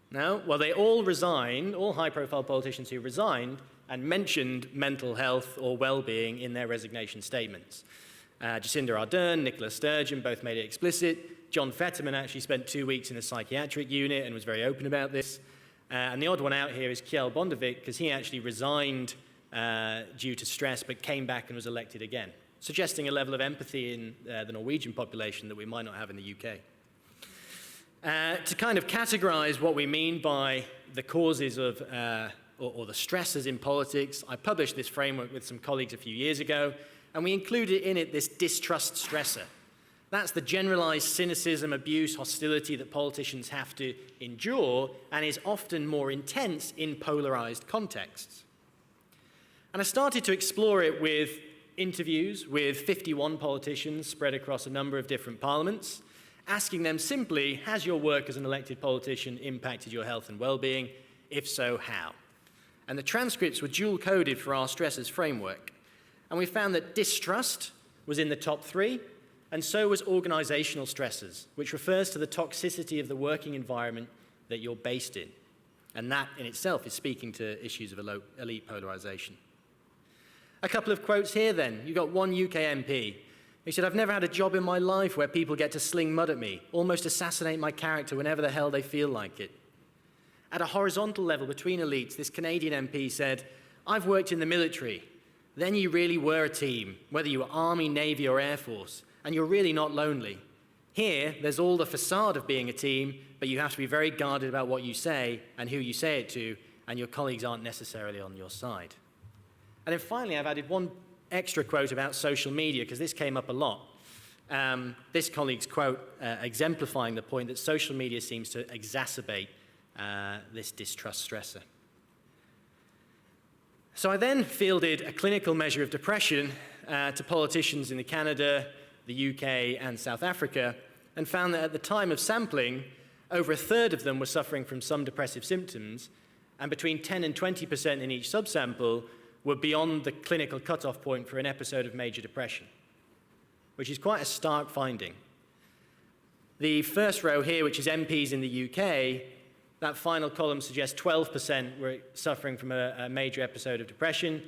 No? Well, they all resigned, all high-profile politicians who resigned, and mentioned mental health or well-being in their resignation statements. Jacinda Ardern, Nicola Sturgeon both made it explicit. John Fetterman actually spent 2 weeks in a psychiatric unit and was very open about this. And the odd one out here is Kjell Bondevik, because he actually resigned due to stress but came back and was elected again, suggesting a level of empathy in the Norwegian population that we might not have in the UK. To kind of categorize what we mean by the causes of or the stresses in politics, I published this framework with some colleagues a few years ago, and we included in it this distrust stressor. That's the generalized cynicism, abuse, hostility that politicians have to endure and is often more intense in polarized contexts. And I started to explore it with interviews with 51 politicians spread across a number of different parliaments, asking them simply, has your work as an elected politician impacted your health and well-being? If so, how? And the transcripts were dual-coded for our stresses framework. And we found that distrust was in the top 3, and so was organizational stresses, which refers to the toxicity of the working environment that you're based in. And that in itself is speaking to issues of elite polarization. A couple of quotes here then. You got one UK MP. He said, I've never had a job in my life where people get to sling mud at me, almost assassinate my character whenever the hell they feel like it. At a horizontal level between elites, this Canadian MP said, I've worked in the military. Then you really were a team, whether you were Army, Navy, or Air Force, and you're really not lonely. Here, there's all the facade of being a team, but you have to be very guarded about what you say and who you say it to, and your colleagues aren't necessarily on your side. And then finally, I've added one extra quote about social media, because this came up a lot. This colleague's quote exemplifying the point that social media seems to exacerbate this distrust stressor. So I then fielded a clinical measure of depression to politicians in Canada, the UK, and South Africa, and found that at the time of sampling, over a third of them were suffering from some depressive symptoms, and between 10 and 20% in each subsample were beyond the clinical cutoff point for an episode of major depression, which is quite a stark finding. The first row here, which is MPs in the UK, that final column suggests 12% were suffering from a major episode of depression,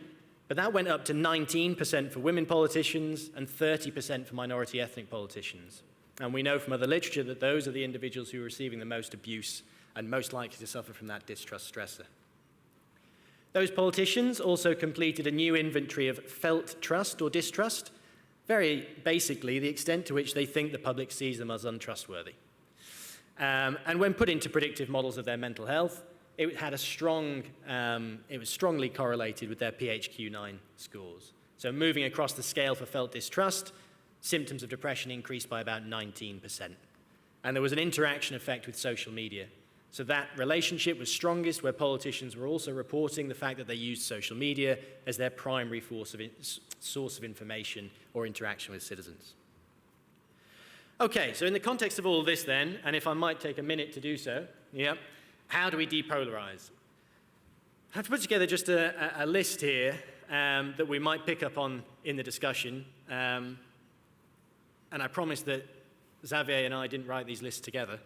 but that went up to 19% for women politicians and 30% for minority ethnic politicians. And we know from other literature that those are the individuals who are receiving the most abuse and most likely to suffer from that distrust stressor. Those politicians also completed a new inventory of felt trust or distrust, very basically the extent to which they think the public sees them as untrustworthy. And when put into predictive models of their mental health, it had it was strongly correlated with their PHQ-9 scores. So moving across the scale for felt distrust, symptoms of depression increased by about 19%. And there was an interaction effect with social media. So that relationship was strongest where politicians were also reporting the fact that they used social media as their primary source of information or interaction with citizens. Okay, so in the context of all of this then, and if I might take a minute to do so, how do we depolarize? I've put together just a list here that we might pick up on in the discussion. And I promise that Xavier and I didn't write these lists together.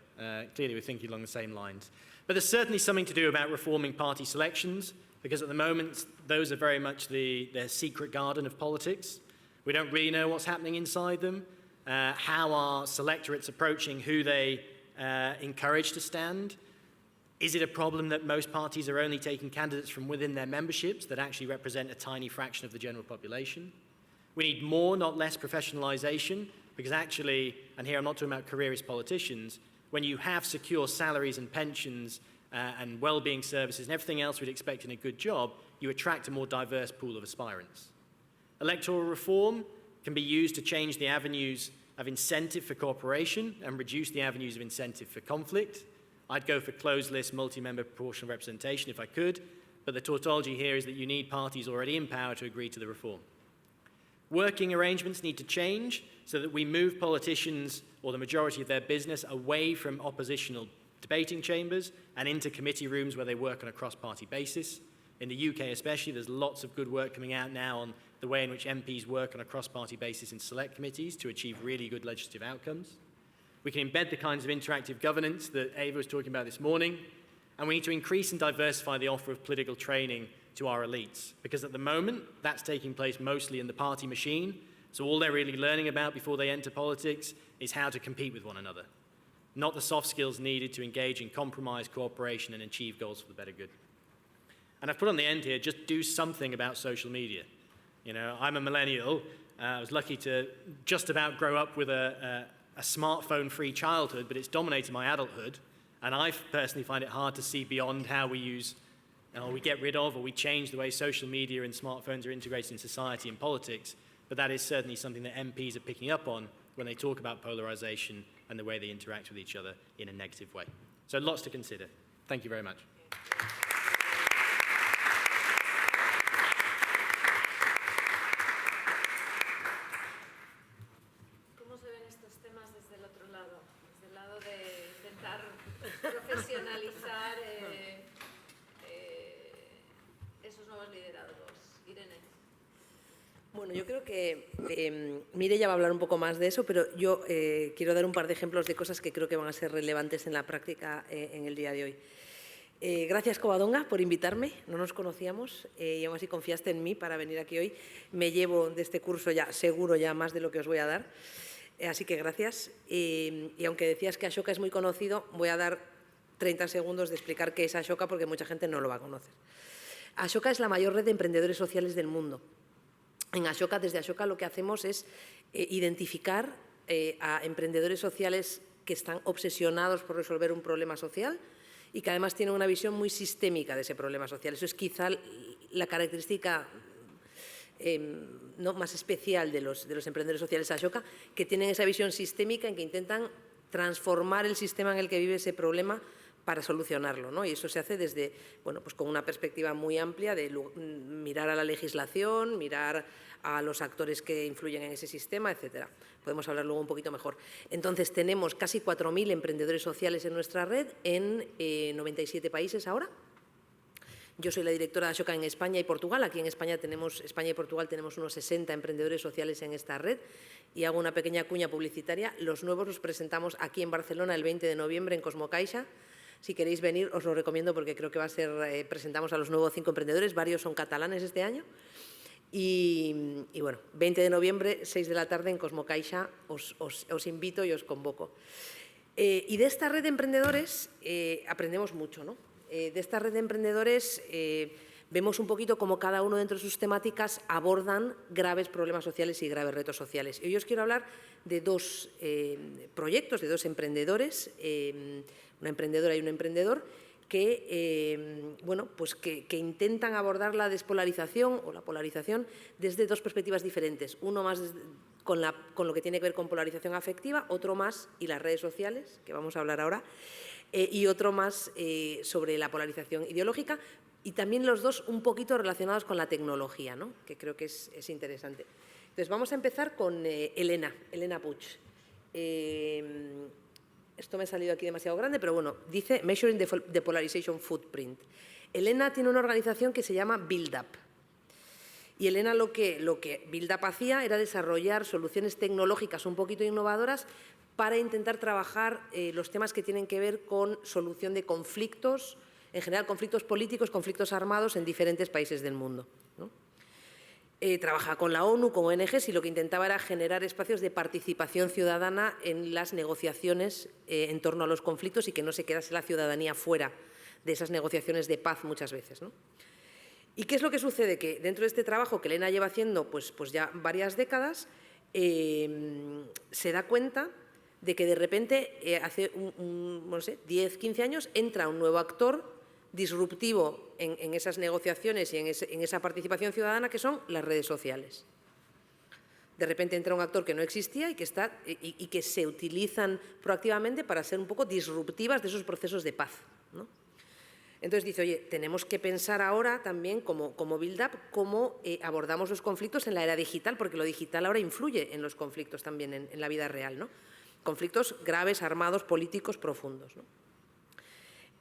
Clearly, we're thinking along the same lines. But there's certainly something to do about reforming party selections, because at the moment, those are very much the secret garden of politics. We don't really know what's happening inside them, how are selectorates approaching who they encourage to stand. Is it a problem that most parties are only taking candidates from within their memberships that actually represent a tiny fraction of the general population? We need more, not less, professionalization, because actually, and here I'm not talking about careerist politicians, when you have secure salaries and pensions and well-being services and everything else we'd expect in a good job, you attract a more diverse pool of aspirants. Electoral reform can be used to change the avenues of incentive for cooperation and reduce the avenues of incentive for conflict. I'd go for closed list, multi-member proportional representation if I could, but the tautology here is that you need parties already in power to agree to the reform. Working arrangements need to change so that we move politicians or the majority of their business away from oppositional debating chambers and into committee rooms where they work on a cross-party basis. In the UK especially, there's lots of good work coming out now on the way in which MPs work on a cross-party basis in select committees to achieve really good legislative outcomes. We can embed the kinds of interactive governance that Ava was talking about this morning, and we need to increase and diversify the offer of political training to our elites, because at the moment, that's taking place mostly in the party machine, so all they're really learning about before they enter politics is how to compete with one another, not the soft skills needed to engage in compromise, cooperation, and achieve goals for the better good. And I've put on the end here, just do something about social media. You know, I'm a millennial. I was lucky to just about grow up with a smartphone-free childhood, but it's dominated my adulthood, and I personally find it hard to see beyond how we use, or we get rid of, or we change the way social media and smartphones are integrated in society and politics, but that is certainly something that MPs are picking up on when they talk about polarization and the way they interact with each other in a negative way. So lots to consider. Thank you very much. Profesionalizar esos nuevos liderazgos. Irene. Bueno, yo creo que Mireia va a hablar un poco más de eso, pero yo quiero dar un par de ejemplos de cosas que creo que van a ser relevantes en la práctica en el día de hoy. Gracias, Covadonga, por invitarme. No nos conocíamos y aún así confiaste en mí para venir aquí hoy. Me llevo de este curso ya, seguro, ya más de lo que os voy a dar. Así que gracias. Y aunque decías que Ashoka es muy conocido, voy a dar 30 segundos de explicar qué es Ashoka porque mucha gente no lo va a conocer. Ashoka es la mayor red de emprendedores sociales del mundo. En Ashoka, desde Ashoka, lo que hacemos es identificar a emprendedores sociales que están obsesionados por resolver un problema social y que además tienen una visión muy sistémica de ese problema social. Eso es quizá la característica ¿no? más especial de los emprendedores sociales Ashoka, que tienen esa visión sistémica en que intentan transformar el sistema en el que vive ese problema para solucionarlo, ¿no? Y eso se hace desde, bueno, pues con una perspectiva muy amplia de mirar a la legislación, mirar a los actores que influyen en ese sistema, etcétera. Podemos hablar luego un poquito mejor. Entonces, tenemos casi 4.000 emprendedores sociales en nuestra red en 97 países ahora. Yo soy la directora de Ashoka en España y Portugal. Aquí en España y Portugal tenemos unos 60 emprendedores sociales en esta red. Y hago una pequeña cuña publicitaria. Los nuevos los presentamos aquí en Barcelona el 20 de noviembre en Cosmocaixa. Si queréis venir, os lo recomiendo porque creo que va a ser, presentamos a los nuevos 5 emprendedores, varios son catalanes este año. Y bueno, 20 de noviembre, 6 de la tarde en Cosmocaixa, os invito y os convoco. Y de esta red de emprendedores aprendemos mucho, ¿no? De esta red de emprendedores vemos un poquito cómo cada uno dentro de sus temáticas abordan graves problemas sociales y graves retos sociales. Y hoy os quiero hablar de 2 proyectos, de 2 emprendedores, una emprendedora y un emprendedor, que, bueno, pues que intentan abordar la despolarización o la polarización desde 2 perspectivas diferentes. Uno más con lo que tiene que ver con polarización afectiva, otro más, y las redes sociales, que vamos a hablar ahora, y otro más sobre la polarización ideológica, y también los 2 un poquito relacionados con la tecnología, ¿no? Que creo que es interesante. Entonces, vamos a empezar con Elena Puig. Esto me ha salido aquí demasiado grande, pero bueno, dice Measuring the Polarization Footprint. Elena tiene una organización que se llama Build Up. Y Elena lo que Build Up hacía era desarrollar soluciones tecnológicas un poquito innovadoras para intentar trabajar los temas que tienen que ver con solución de conflictos, en general conflictos políticos, conflictos armados en diferentes países del mundo, ¿no? Trabaja con la ONU, con ONGs, y lo que intentaba era generar espacios de participación ciudadana en las negociaciones en torno a los conflictos y que no se quedase la ciudadanía fuera de esas negociaciones de paz muchas veces, ¿no? ¿Y qué es lo que sucede? Que dentro de este trabajo que Elena lleva haciendo pues ya varias décadas, se da cuenta de que de repente hace no sé, 10, 15 años entra un nuevo actor disruptivo en esas negociaciones y en esa participación ciudadana, que son las redes sociales. De repente entra un actor que no existía y que se utilizan proactivamente para ser un poco disruptivas de esos procesos de paz, ¿no? Entonces dice, oye, tenemos que pensar ahora también como Build Up cómo abordamos los conflictos en la era digital, porque lo digital ahora influye en los conflictos también en la vida real, ¿no? Conflictos graves, armados, políticos, profundos, ¿no?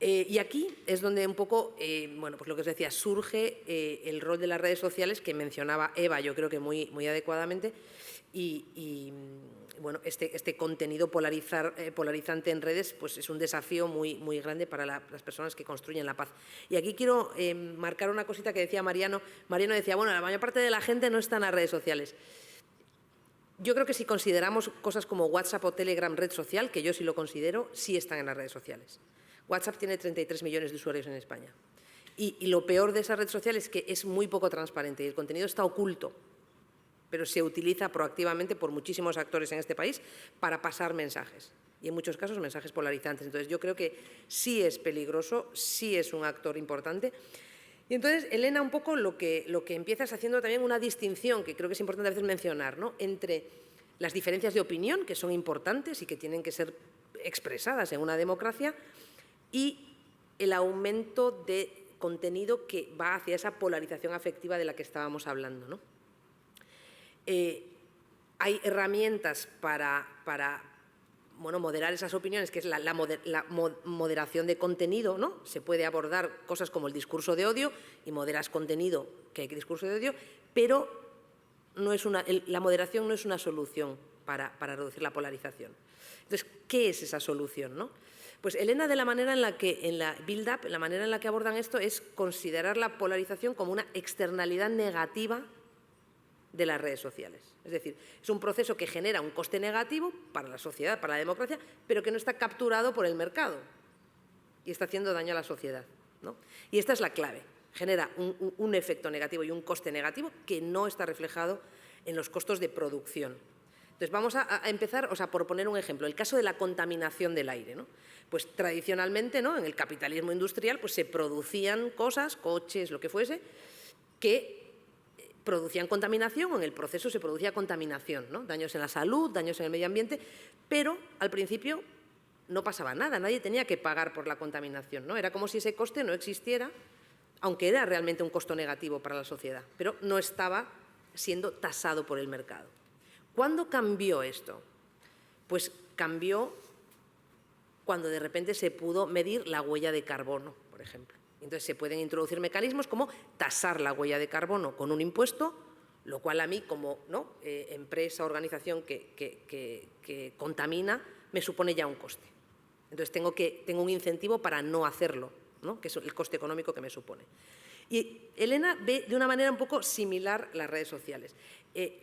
Y aquí es donde un poco, bueno, pues lo que os decía, surge el rol de las redes sociales que mencionaba Eva, yo creo que muy adecuadamente, y bueno, este contenido polarizante en redes pues es un desafío muy grande para las personas que construyen la paz. Y aquí quiero marcar una cosita que decía Mariano. Mariano decía, bueno, la mayor parte de la gente no está en las redes sociales. Yo creo que si consideramos cosas como WhatsApp o Telegram red social, que yo sí lo considero, sí están en las redes sociales. WhatsApp tiene 33 millones de usuarios en España. Y lo peor de esa red social es que es muy poco transparente y el contenido está oculto, pero se utiliza proactivamente por muchísimos actores en este país para pasar mensajes, y en muchos casos mensajes polarizantes. Entonces, yo creo que sí es peligroso, sí es un actor importante. Y entonces, Elena, un poco lo que empieza es haciendo también una distinción, que creo que es importante a veces mencionar, ¿no?, entre las diferencias de opinión, que son importantes y que tienen que ser expresadas en una democracia, y el aumento de contenido que va hacia esa polarización afectiva de la que estábamos hablando, ¿no? Hay herramientas para bueno, moderar esas opiniones, que es la moderación de contenido, ¿no? Se puede abordar cosas como el discurso de odio y moderas contenido que hay discurso de odio, pero la moderación no es una solución para reducir la polarización. Entonces, ¿qué es esa solución, no? Pues Elena, de la manera en la que, en la Build Up, la manera en la que abordan esto es considerar la polarización como una externalidad negativa de las redes sociales. Es decir, es un proceso que genera un coste negativo para la sociedad, para la democracia, pero que no está capturado por el mercado y está haciendo daño a la sociedad, ¿no? Y esta es la clave. Genera un efecto negativo y un coste negativo que no está reflejado en los costos de producción. Entonces, vamos a empezar, por poner un ejemplo, el caso de la contaminación del aire, ¿no? Pues tradicionalmente, ¿no?, en el capitalismo industrial, pues se producían cosas, coches, lo que fuese, que producían contaminación, o en el proceso se producía contaminación, ¿no? Daños en la salud, daños en el medio ambiente, pero al principio no pasaba nada, nadie tenía que pagar por la contaminación, ¿no? Era como si ese coste no existiera, aunque era realmente un costo negativo para la sociedad, pero no estaba siendo tasado por el mercado. ¿Cuándo cambió esto? Pues cambió cuando de repente se pudo medir la huella de carbono, por ejemplo. Entonces se pueden introducir mecanismos como tasar la huella de carbono con un impuesto, lo cual a mí como empresa, organización que contamina, me supone ya un coste. Entonces tengo un incentivo para no hacerlo, ¿no?, que es el coste económico que me supone. Y Elena ve de una manera un poco similar las redes sociales.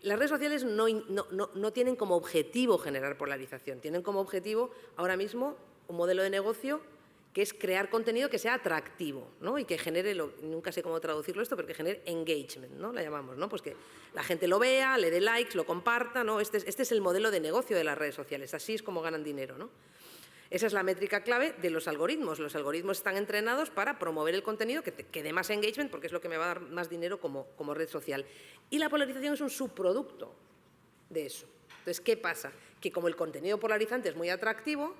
Las redes sociales no tienen como objetivo generar polarización, tienen como objetivo ahora mismo un modelo de negocio que es crear contenido que sea atractivo, ¿no?, y que genere, nunca sé cómo traducirlo esto, pero que genere engagement, ¿no?, la llamamos, ¿no?, pues que la gente lo vea, le dé likes, lo comparta, ¿no? Este es el modelo de negocio de las redes sociales, así es como ganan dinero, ¿no? Esa es la métrica clave de los algoritmos. Los algoritmos están entrenados para promover el contenido que dé más engagement, porque es lo que me va a dar más dinero como red social. Y la polarización es un subproducto de eso. Entonces, ¿qué pasa? Que como el contenido polarizante es muy atractivo,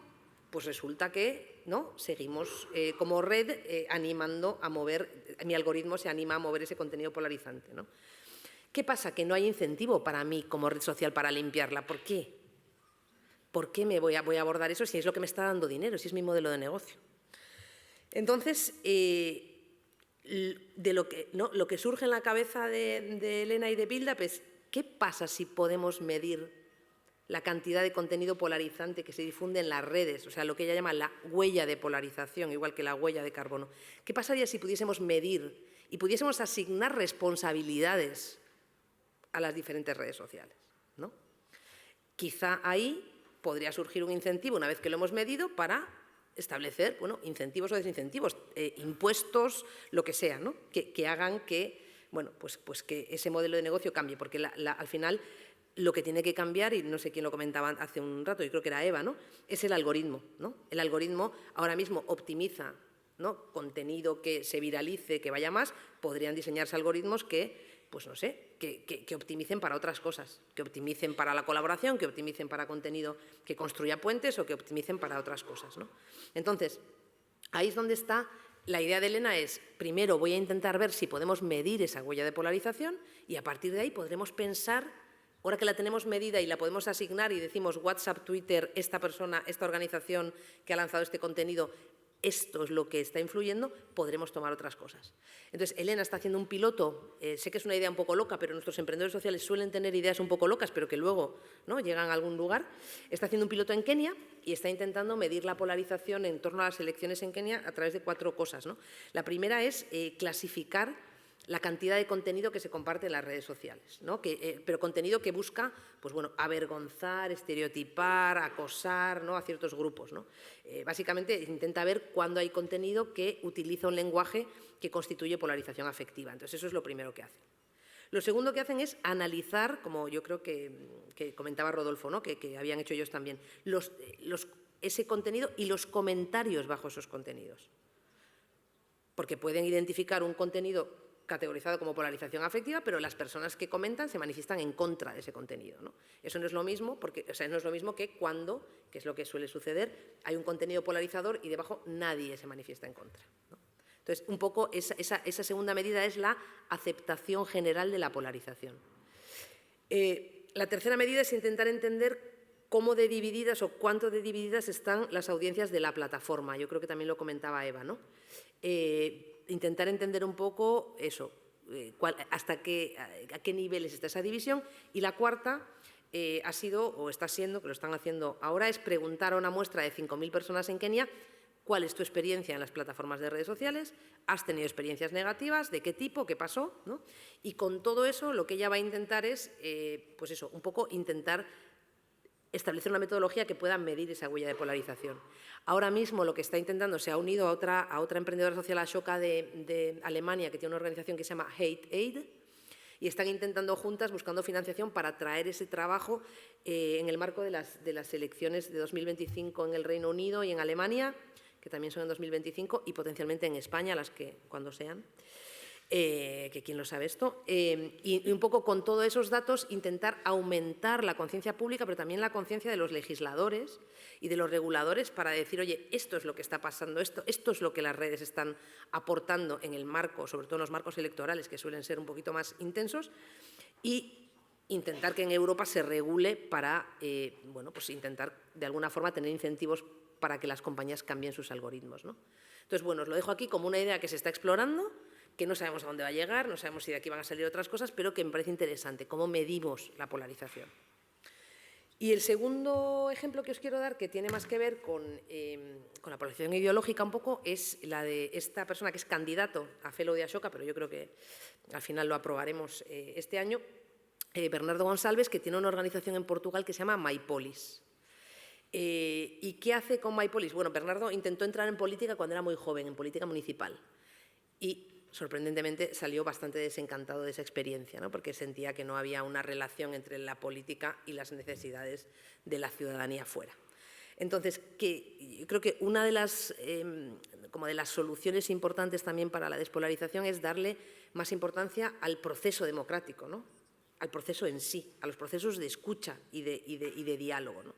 pues resulta que, ¿no?, seguimos como red animando a mover, mi algoritmo se anima a mover ese contenido polarizante, ¿no? ¿Qué pasa? Que no hay incentivo para mí como red social para limpiarla. ¿Por qué? ¿Por qué me voy a abordar eso si es lo que me está dando dinero, si es mi modelo de negocio? Entonces, lo que surge en la cabeza de Elena y de Buildup es ¿qué pasa si podemos medir la cantidad de contenido polarizante que se difunde en las redes? O sea, lo que ella llama la huella de polarización, igual que la huella de carbono. ¿Qué pasaría si pudiésemos medir y pudiésemos asignar responsabilidades a las diferentes redes sociales, ¿no? Quizá ahí podría surgir un incentivo, una vez que lo hemos medido, para establecer, bueno, incentivos o desincentivos, impuestos, lo que sea, ¿no?, que hagan que, bueno, pues que ese modelo de negocio cambie, porque al final lo que tiene que cambiar, y no sé quién lo comentaba hace un rato, yo creo que era Eva, ¿no?, es el algoritmo, ¿no? El algoritmo ahora mismo optimiza, ¿no?, contenido que se viralice, que vaya más. Podrían diseñarse algoritmos que, pues no sé, que optimicen para otras cosas, que optimicen para la colaboración, que optimicen para contenido que construya puentes o que optimicen para otras cosas, ¿no? Entonces, ahí es donde está la idea de Elena, es primero voy a intentar ver si podemos medir esa huella de polarización y a partir de ahí podremos pensar, ahora que la tenemos medida y la podemos asignar y decimos WhatsApp, Twitter, esta persona, esta organización que ha lanzado este contenido, esto es lo que está influyendo, podremos tomar otras cosas. Entonces, Elena está haciendo un piloto, sé que es una idea un poco loca, pero nuestros emprendedores sociales suelen tener ideas un poco locas, pero que luego, ¿no?, llegan a algún lugar. Está haciendo un piloto en Kenia y está intentando medir la polarización en torno a las elecciones en Kenia a través de 4 cosas, ¿no? La primera es clasificar la cantidad de contenido que se comparte en las redes sociales, ¿no? Pero contenido que busca, pues bueno, avergonzar, estereotipar, acosar, ¿no?, a ciertos grupos, ¿no? Básicamente intenta ver cuándo hay contenido que utiliza un lenguaje que constituye polarización afectiva. Entonces, eso es lo primero que hacen. Lo segundo que hacen es analizar, como yo creo que comentaba Rodolfo, ¿no?, que habían hecho ellos también, ese contenido y los comentarios bajo esos contenidos. Porque pueden identificar un contenido categorizado como polarización afectiva, pero las personas que comentan se manifiestan en contra de ese contenido, ¿no? Eso no es lo mismo, no es lo mismo que cuando, que es lo que suele suceder, hay un contenido polarizador y debajo nadie se manifiesta en contra, ¿no? Entonces, un poco esa segunda medida es la aceptación general de la polarización. La tercera medida es intentar entender cómo de divididas o cuánto de divididas están las audiencias de la plataforma. Yo creo que también lo comentaba Eva, ¿no? Intentar entender un poco eso, a qué niveles está esa división. Y la cuarta ha sido, o está siendo, que lo están haciendo ahora, es preguntar a una muestra de 5.000 personas en Kenia cuál es tu experiencia en las plataformas de redes sociales, has tenido experiencias negativas, de qué tipo, qué pasó, ¿no? Y con todo eso lo que ella va a intentar es, pues eso, un poco intentar establecer una metodología que pueda medir esa huella de polarización. Ahora mismo lo que está intentando, se ha unido a otra emprendedora social, Ashoka, de Alemania, que tiene una organización que se llama Hate Aid, Y están intentando juntas, buscando financiación para traer ese trabajo en el marco de las elecciones de 2025 en el Reino Unido y en Alemania, que también son en 2025, y potencialmente en España, las que cuando sean. Que quién lo sabe esto, y un poco con todos esos datos intentar aumentar la conciencia pública, pero también la conciencia de los legisladores y de los reguladores para decir, oye, esto es lo que está pasando, esto es lo que las redes están aportando en el marco, sobre todo en los marcos electorales, que suelen ser un poquito más intensos, y intentar que en Europa se regule para, bueno, pues intentar de alguna forma tener incentivos para que las compañías cambien sus algoritmos, ¿no? Entonces, bueno, os lo dejo aquí como una idea que se está explorando, que no sabemos a dónde va a llegar, no sabemos si de aquí van a salir otras cosas, pero que me parece interesante, cómo medimos la polarización. Y el segundo ejemplo que os quiero dar, que tiene más que ver con la polarización ideológica un poco, es la de esta persona que es candidato a Fellow de Ashoka, pero yo creo que al final lo aprobaremos este año, Bernardo Gonçalves, que tiene una organización en Portugal que se llama MyPolis. ¿Y qué hace con MyPolis? Bueno, Bernardo intentó entrar en política cuando era muy joven, en política municipal, y sorprendentemente salió bastante desencantado de esa experiencia, ¿no? Porque sentía que no había una relación entre la política y las necesidades de la ciudadanía fuera. Entonces, yo creo que una de las, como de las soluciones importantes también para la despolarización es darle más importancia al proceso democrático, ¿no? Al proceso en sí, a los procesos de escucha y de diálogo, ¿no?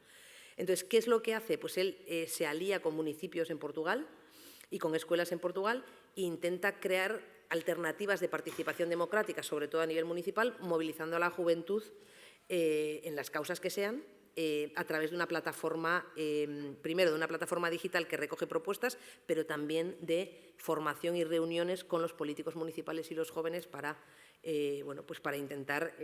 Entonces, ¿qué es lo que hace? Pues él se alía con municipios en Portugal y con escuelas en Portugal e intenta crear alternativas de participación democrática, sobre todo a nivel municipal, movilizando a la juventud en las causas que sean, a través de una plataforma, primero de una plataforma digital que recoge propuestas, pero también de formación y reuniones con los políticos municipales y los jóvenes para, bueno, pues para intentar,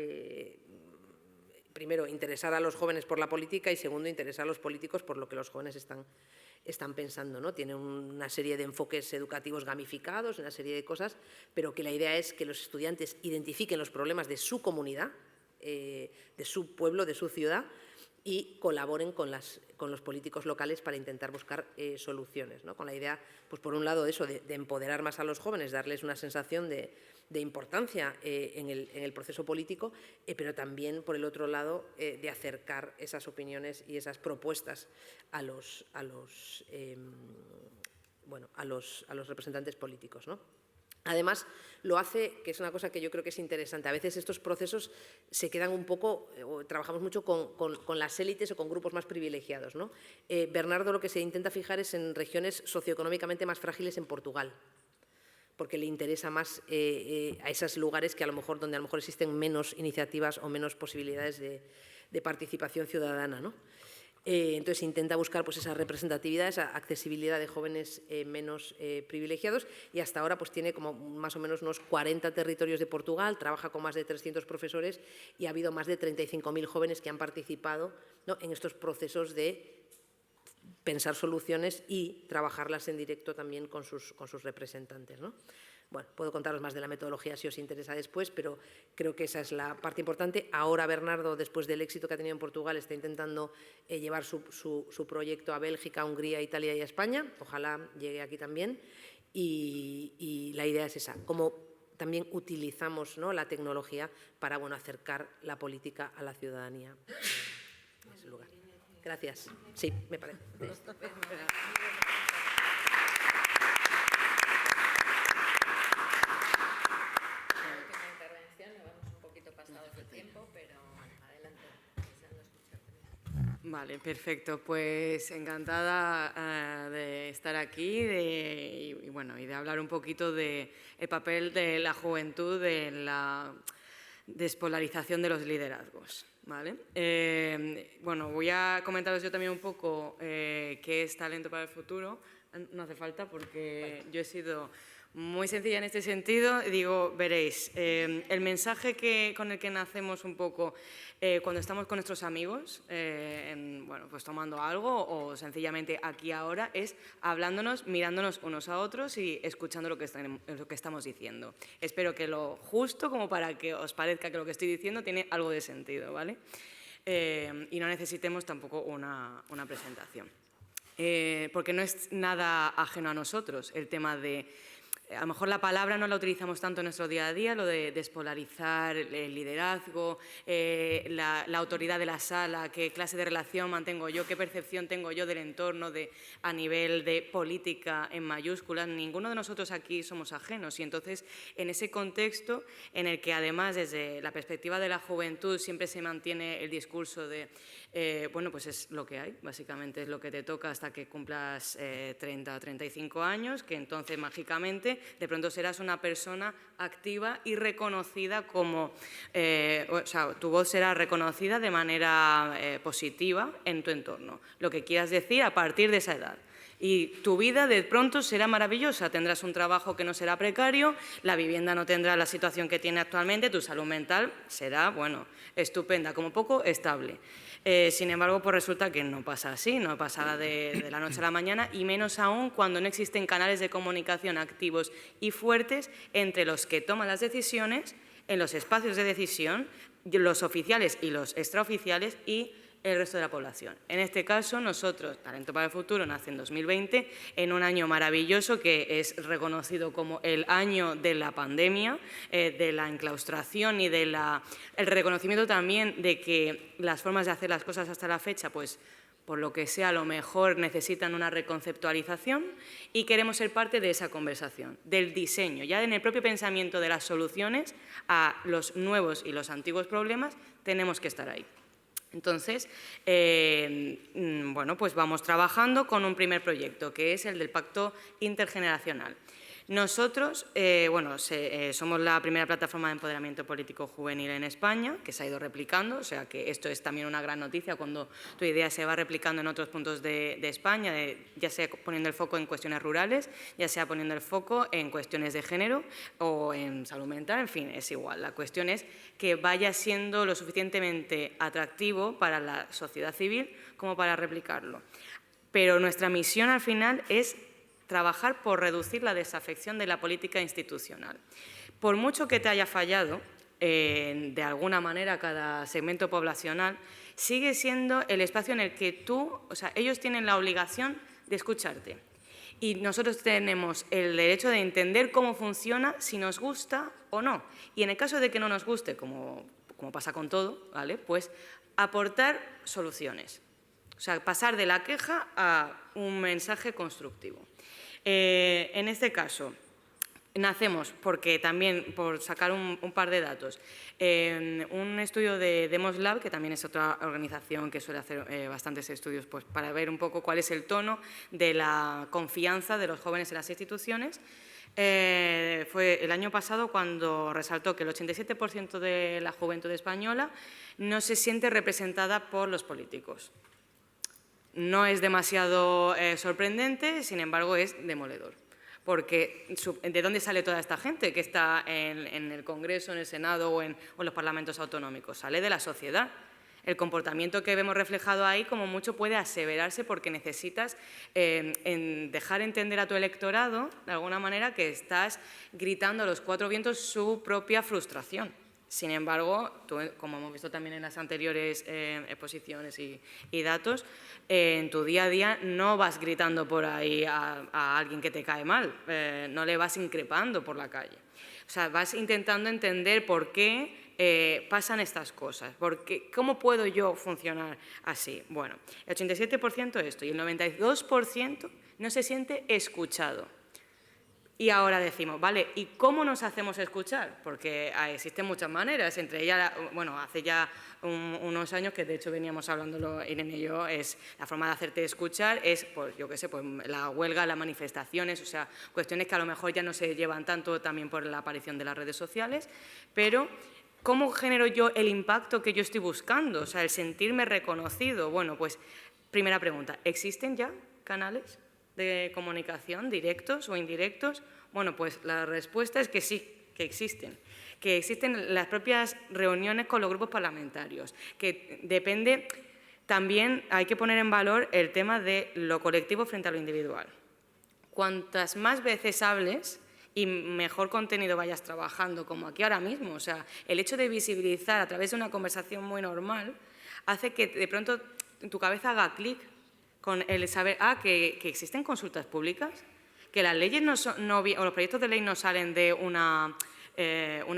primero, interesar a los jóvenes por la política y, segundo, interesar a los políticos por lo que los jóvenes están pensando, ¿no? Tiene una serie de enfoques educativos gamificados, una serie de cosas, pero que la idea es que los estudiantes identifiquen los problemas de su comunidad, de su pueblo, de su ciudad, y colaboren con los políticos locales para intentar buscar soluciones, ¿no? Con la idea, pues por un lado, eso, de empoderar más a los jóvenes, darles una sensación de importancia en el proceso político, pero también, por el otro lado, de acercar esas opiniones y esas propuestas a los representantes políticos, ¿no? Además, lo hace, que es una cosa que yo creo que es interesante, a veces estos procesos se quedan un poco, trabajamos mucho con las élites o con grupos más privilegiados, ¿no? Bernardo lo que se intenta fijar es en regiones socioeconómicamente más frágiles en Portugal, porque le interesa más a esos lugares que donde a lo mejor existen menos iniciativas o menos posibilidades de participación ciudadana, ¿no? Entonces intenta buscar pues, esa representatividad, esa accesibilidad de jóvenes menos privilegiados, y hasta ahora pues, tiene como más o menos unos 40 territorios de Portugal, trabaja con más de 300 profesores y ha habido más de 35.000 jóvenes que han participado, ¿no? en estos procesos de pensar soluciones y trabajarlas en directo también con sus representantes, ¿no? Bueno, puedo contaros más de la metodología si os interesa después, pero creo que esa es la parte importante. Ahora Bernardo, después del éxito que ha tenido en Portugal, está intentando llevar su proyecto a Bélgica, Hungría, Italia y a España. Ojalá llegue aquí también. Y la idea es esa, cómo también utilizamos, ¿no? la tecnología para acercar la política a la ciudadanía en ese lugar. Gracias. Sí, me parece. Vale, perfecto. Pues encantada de estar aquí y de hablar un poquito del papel de la juventud en la despolarización de los liderazgos. ¿Vale? Voy a comentaros yo también un poco qué es Talento para el Futuro. No hace falta porque yo he sido muy sencilla en este sentido. Digo, veréis, el mensaje con el que nacemos un poco cuando estamos con nuestros amigos, pues tomando algo o sencillamente aquí ahora, es hablándonos, mirándonos unos a otros y escuchando lo que estamos diciendo. Espero que lo justo como para que os parezca que lo que estoy diciendo tiene algo de sentido, ¿vale? Y no necesitemos tampoco una presentación. Porque no es nada ajeno a nosotros el tema de a lo mejor la palabra no la utilizamos tanto en nuestro día a día, lo de despolarizar, el liderazgo, la autoridad de la sala, qué clase de relación mantengo yo, qué percepción tengo yo del entorno a nivel de política en mayúsculas. Ninguno de nosotros aquí somos ajenos y entonces en ese contexto en el que además desde la perspectiva de la juventud siempre se mantiene el discurso de bueno, pues es lo que hay, básicamente es lo que te toca hasta que cumplas 30 o 35 años, que entonces mágicamente de pronto serás una persona activa y reconocida como, o sea, tu voz será reconocida de manera positiva en tu entorno, lo que quieras decir a partir de esa edad. Y tu vida de pronto será maravillosa, tendrás un trabajo que no será precario, la vivienda no tendrá la situación que tiene actualmente, tu salud mental será, bueno, estupenda, como poco estable. Sin embargo, pues resulta que no pasa así, no pasa de la noche a la mañana y menos aún cuando no existen canales de comunicación activos y fuertes entre los que toman las decisiones, en los espacios de decisión, los oficiales y los extraoficiales y el resto de la población. En este caso, nosotros, Talento para el Futuro, nace en 2020, en un año maravilloso que es reconocido como el año de la pandemia, de la enclaustración y del reconocimiento también de que las formas de hacer las cosas hasta la fecha, pues por lo que sea, a lo mejor necesitan una reconceptualización y queremos ser parte de esa conversación, del diseño. Ya en el propio pensamiento de las soluciones a los nuevos y los antiguos problemas tenemos que estar ahí. Entonces, bueno, pues vamos trabajando con un primer proyecto, que es el del Pacto Intergeneracional. Nosotros, bueno, somos la primera plataforma de empoderamiento político juvenil en España, que se ha ido replicando, o sea que esto es también una gran noticia cuando tu idea se va replicando en otros puntos de España, ya sea poniendo el foco en cuestiones rurales, ya sea poniendo el foco en cuestiones de género o en salud mental, en fin, es igual. La cuestión es que vaya siendo lo suficientemente atractivo para la sociedad civil como para replicarlo. Pero nuestra misión al final es trabajar por reducir la desafección de la política institucional. Por mucho que te haya fallado, de alguna manera, cada segmento poblacional, sigue siendo el espacio en el que tú, o sea, ellos tienen la obligación de escucharte. Y nosotros tenemos el derecho de entender cómo funciona, si nos gusta o no. Y en el caso de que no nos guste, como pasa con todo, ¿vale? Pues aportar soluciones. O sea, pasar de la queja a un mensaje constructivo. En este caso, nacemos porque también, por sacar un par de datos, un estudio de Demos Lab, que también es otra organización que suele hacer bastantes estudios pues, para ver un poco cuál es el tono de la confianza de los jóvenes en las instituciones, fue el año pasado cuando resaltó que el 87% de la juventud española no se siente representada por los políticos. No es demasiado sorprendente, sin embargo, es demoledor. Porque ¿de dónde sale toda esta gente que está en el Congreso, en el Senado o en los parlamentos autonómicos? Sale de la sociedad. El comportamiento que vemos reflejado ahí, como mucho, puede aseverarse porque necesitas dejar entender a tu electorado, de alguna manera, que estás gritando a los cuatro vientos su propia frustración. Sin embargo, tú, como hemos visto también en las anteriores exposiciones y datos, en tu día a día no vas gritando por ahí a alguien que te cae mal, no le vas increpando por la calle. O sea, vas intentando entender por qué pasan estas cosas, ¿cómo puedo yo funcionar así? Bueno, el 87% esto y el 92% no se siente escuchado. Y ahora decimos, vale, ¿y cómo nos hacemos escuchar? Porque existen muchas maneras, entre ellas, bueno, hace ya unos años que de hecho veníamos hablándolo Irene y yo, es la forma de hacerte escuchar es, pues yo qué sé, pues la huelga, las manifestaciones, o sea, cuestiones que a lo mejor ya no se llevan tanto también por la aparición de las redes sociales, pero ¿cómo genero yo el impacto que yo estoy buscando? O sea, el sentirme reconocido. Bueno, pues primera pregunta, ¿existen ya canales de comunicación, directos o indirectos? Bueno, pues la respuesta es que sí, que existen las propias reuniones con los grupos parlamentarios, que depende, también hay que poner en valor el tema de lo colectivo frente a lo individual. Cuantas más veces hables y mejor contenido vayas trabajando, como aquí ahora mismo, o sea, el hecho de visibilizar a través de una conversación muy normal hace que de pronto en tu cabeza haga clic con el saber, que existen consultas públicas, que las leyes o los proyectos de ley no salen de una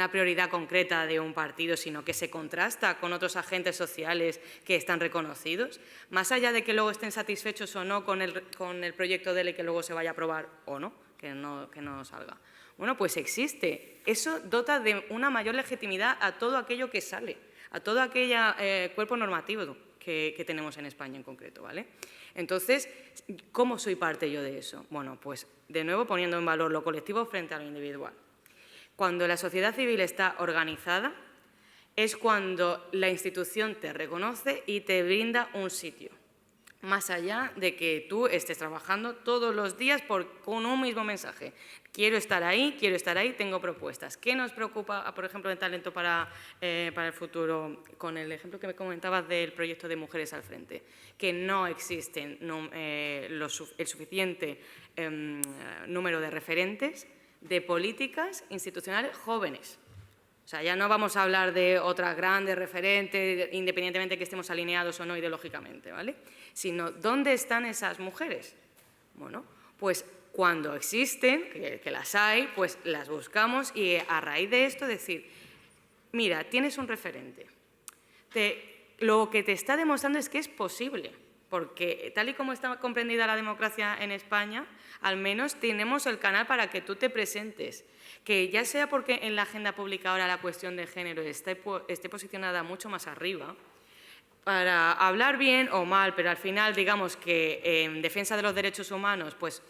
prioridad concreta de un partido, sino que se contrasta con otros agentes sociales que están reconocidos, más allá de que luego estén satisfechos o no con el proyecto de ley que luego se vaya a aprobar o no, que no salga. Bueno, pues existe. Eso dota de una mayor legitimidad a todo aquello que sale, a todo aquel cuerpo normativo que tenemos en España en concreto, ¿vale? Entonces, ¿cómo soy parte yo de eso? Bueno, pues de nuevo poniendo en valor lo colectivo frente a lo individual. Cuando la sociedad civil está organizada, es cuando la institución te reconoce y te brinda un sitio, más allá de que tú estés trabajando todos los días con un mismo mensaje. Quiero estar ahí, tengo propuestas. ¿Qué nos preocupa, por ejemplo, en Talento para el futuro? Con el ejemplo que me comentabas del proyecto de Mujeres al Frente, que no existen el suficiente número de referentes de políticas institucionales jóvenes. O sea, ya no vamos a hablar de otras grandes referentes, independientemente de que estemos alineados o no ideológicamente, ¿vale? Sino, ¿dónde están esas mujeres? Bueno, pues cuando existen, que las hay, pues las buscamos y a raíz de esto decir, mira, tienes un referente. Lo que te está demostrando es que es posible, porque tal y como está comprendida la democracia en España, al menos tenemos el canal para que tú te presentes. Que ya sea porque en la agenda pública ahora la cuestión de género esté posicionada mucho más arriba, para hablar bien o mal, pero al final digamos que en defensa de los derechos humanos, pues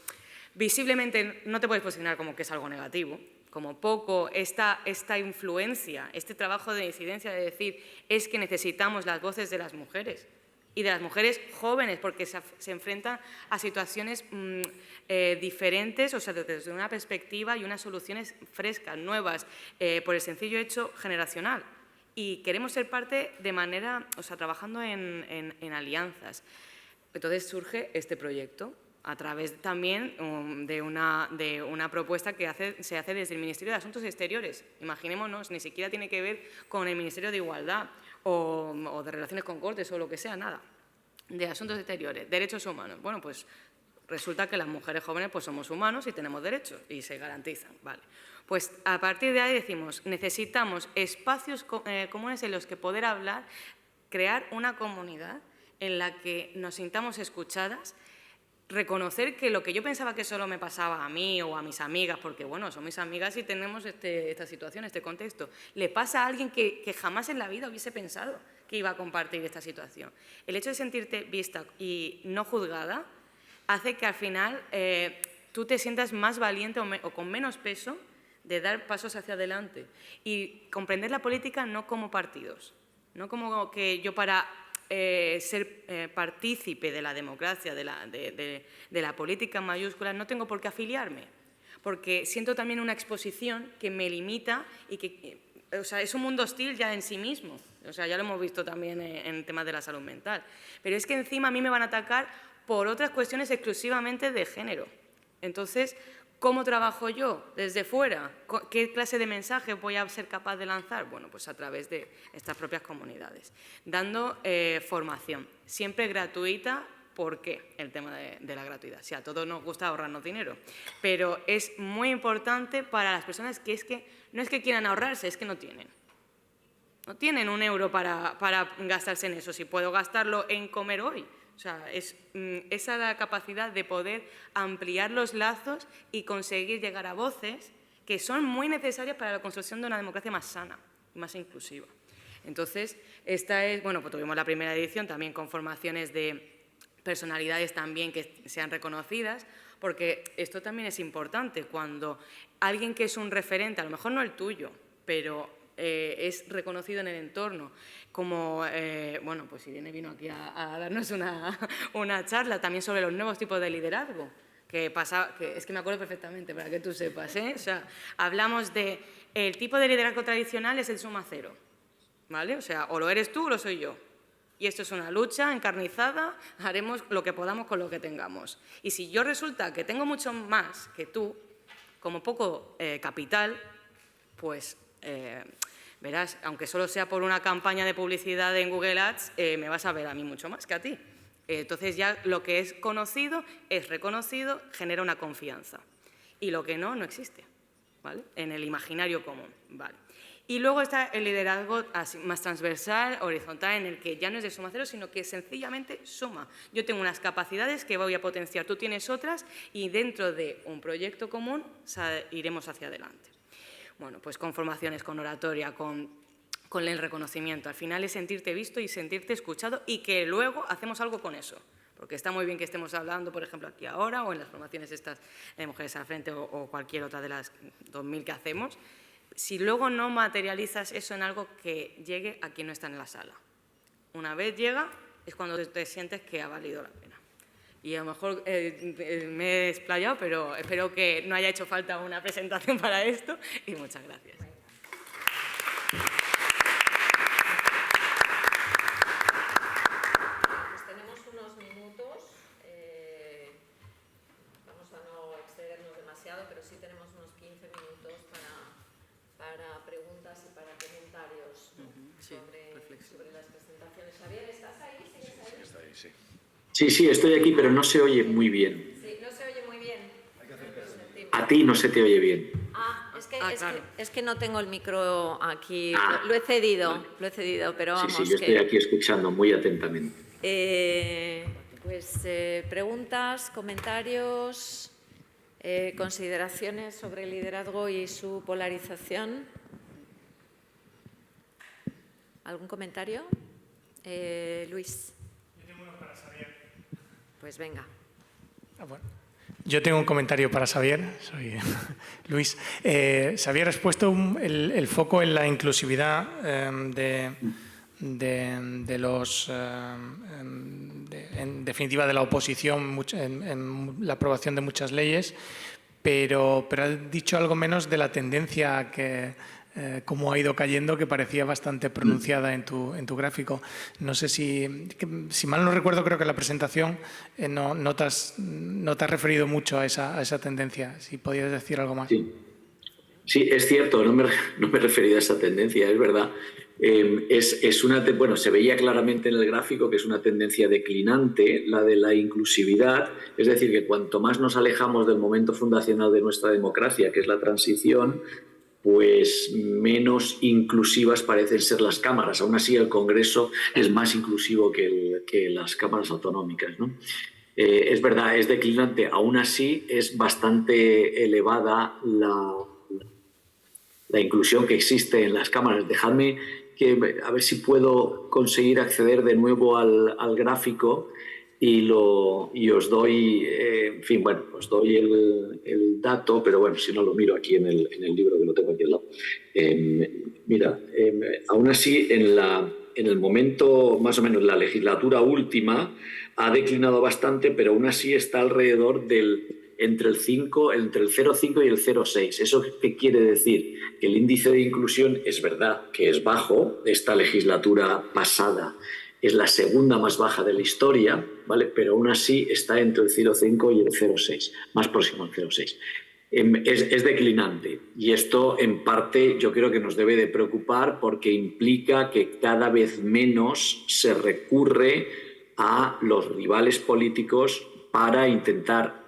visiblemente no te puedes posicionar como que es algo negativo, como poco esta influencia, este trabajo de incidencia de decir es que necesitamos las voces de las mujeres y de las mujeres jóvenes, porque se enfrentan a situaciones diferentes, o sea, desde una perspectiva y unas soluciones frescas, nuevas, por el sencillo hecho generacional. Y queremos ser parte de manera, o sea, trabajando en alianzas. Entonces surge este proyecto a través también de una propuesta que se hace desde el Ministerio de Asuntos Exteriores. Imaginémonos, ni siquiera tiene que ver con el Ministerio de Igualdad o de Relaciones con Cortes o lo que sea, nada. De Asuntos Exteriores, derechos humanos. Bueno, pues resulta que las mujeres jóvenes pues somos humanos y tenemos derechos y se garantizan, ¿vale? Pues a partir de ahí decimos, necesitamos espacios comunes en los que poder hablar, crear una comunidad en la que nos sintamos escuchadas, reconocer que lo que yo pensaba que solo me pasaba a mí o a mis amigas, porque bueno, son mis amigas y tenemos esta situación, este contexto, le pasa a alguien que jamás en la vida hubiese pensado que iba a compartir esta situación. El hecho de sentirte vista y no juzgada hace que al final tú te sientas más valiente o con menos peso de dar pasos hacia adelante y comprender la política no como partidos, no como que yo para ser partícipe de la democracia, de la política en mayúsculas, no tengo por qué afiliarme, porque siento también una exposición que me limita y que, o sea, es un mundo hostil ya en sí mismo, o sea, ya lo hemos visto también en temas de la salud mental, pero es que encima a mí me van a atacar por otras cuestiones exclusivamente de género. Entonces, ¿cómo trabajo yo desde fuera? ¿Qué clase de mensaje voy a ser capaz de lanzar? Bueno, pues a través de estas propias comunidades, dando formación, siempre gratuita. ¿Por qué el tema de la gratuidad? Si a todos nos gusta ahorrarnos dinero, pero es muy importante para las personas que no es que quieran ahorrarse, es que no tienen. No tienen un euro para gastarse en eso, si puedo gastarlo en comer hoy. O sea, es esa la capacidad de poder ampliar los lazos y conseguir llegar a voces que son muy necesarias para la construcción de una democracia más sana y más inclusiva. Entonces, bueno, pues tuvimos la primera edición también con formaciones de personalidades también que sean reconocidas, porque esto también es importante, cuando alguien que es un referente, a lo mejor no el tuyo, pero es reconocido en el entorno, como, bueno, pues Irene vino aquí a darnos una charla también sobre los nuevos tipos de liderazgo, que es que me acuerdo perfectamente, para que tú sepas, ¿eh? O sea, hablamos de el tipo de liderazgo tradicional es el suma cero, ¿vale? O sea, o lo eres tú o lo soy yo. Y esto es una lucha encarnizada, haremos lo que podamos con lo que tengamos. Y si yo resulta que tengo mucho más que tú, como poco capital, pues verás, aunque solo sea por una campaña de publicidad en Google Ads, me vas a ver a mí mucho más que a ti. Entonces ya lo que es conocido es reconocido, genera una confianza. Y lo que no, no existe, ¿vale? En el imaginario común, ¿vale? Y luego está el liderazgo más transversal, horizontal, en el que ya no es de suma cero, sino que sencillamente suma. Yo tengo unas capacidades que voy a potenciar, tú tienes otras, y dentro de un proyecto común iremos hacia adelante. Bueno, pues con formaciones, con oratoria, con el reconocimiento. Al final es sentirte visto y sentirte escuchado, y que luego hacemos algo con eso. Porque está muy bien que estemos hablando, por ejemplo, aquí ahora, o en las formaciones estas de Mujeres al Frente, o cualquier otra de las 2000 que hacemos. Si luego no materializas eso en algo que llegue a quien no está en la sala. Una vez llega, es cuando te sientes que ha valido la pena. Y a lo mejor me he explayado, pero espero que no haya hecho falta una presentación para esto, y muchas gracias. Pues tenemos unos minutos, vamos a no excedernos demasiado, pero sí tenemos unos 15 minutos para preguntas y para comentarios, ¿no? sobre las presentaciones. Javier, ¿estás ahí? ¿Sigues ahí? Está ahí, sí. Sí, estoy aquí, pero no se oye muy bien. Sí, no se oye muy bien. A ti no se te oye bien. Claro. Es que no tengo el micro aquí, Ah, lo he cedido, vale. pero vamos. Sí, yo estoy aquí escuchando muy atentamente. Preguntas, comentarios, consideraciones sobre el liderazgo y su polarización. ¿Algún comentario? Luis. Yo tengo uno para Xavier. Pues venga. Bueno. Yo tengo un comentario para Xavier, soy Luis. Xavier, has puesto el foco en la inclusividad de los, en definitiva, de la oposición en la aprobación de muchas leyes, pero has dicho algo menos de la tendencia que cómo ha ido cayendo, que parecía bastante pronunciada en tu gráfico. No sé si mal no recuerdo, creo que en la presentación no te has referido mucho a esa tendencia. Si podías decir algo más. Sí, es cierto, no me he referido a esa tendencia, es verdad. Se veía claramente en el gráfico que es una tendencia declinante, la de la inclusividad, es decir, que cuanto más nos alejamos del momento fundacional de nuestra democracia, que es la transición, pues menos inclusivas parecen ser las cámaras. Aún así, el Congreso es más inclusivo que las cámaras autonómicas, ¿no? Es verdad, es declinante. Aún así, es bastante elevada la inclusión que existe en las cámaras. Dejadme a ver si puedo conseguir acceder de nuevo al gráfico y os doy, os doy el dato, pero bueno, si no lo miro aquí en el libro, que lo tengo aquí al lado. Aún así, en el momento, más o menos, la legislatura última ha declinado bastante, pero aún así está alrededor entre el 0,5 y el 0,6. ¿Eso qué quiere decir? Que el índice de inclusión es verdad que es bajo. Esta legislatura pasada es la segunda más baja de la historia, ¿vale? Pero aún así está entre el 0,5 y el 0,6, más próximo al 0,6. Es declinante, y esto en parte yo creo que nos debe de preocupar, porque implica que cada vez menos se recurre a los rivales políticos para intentar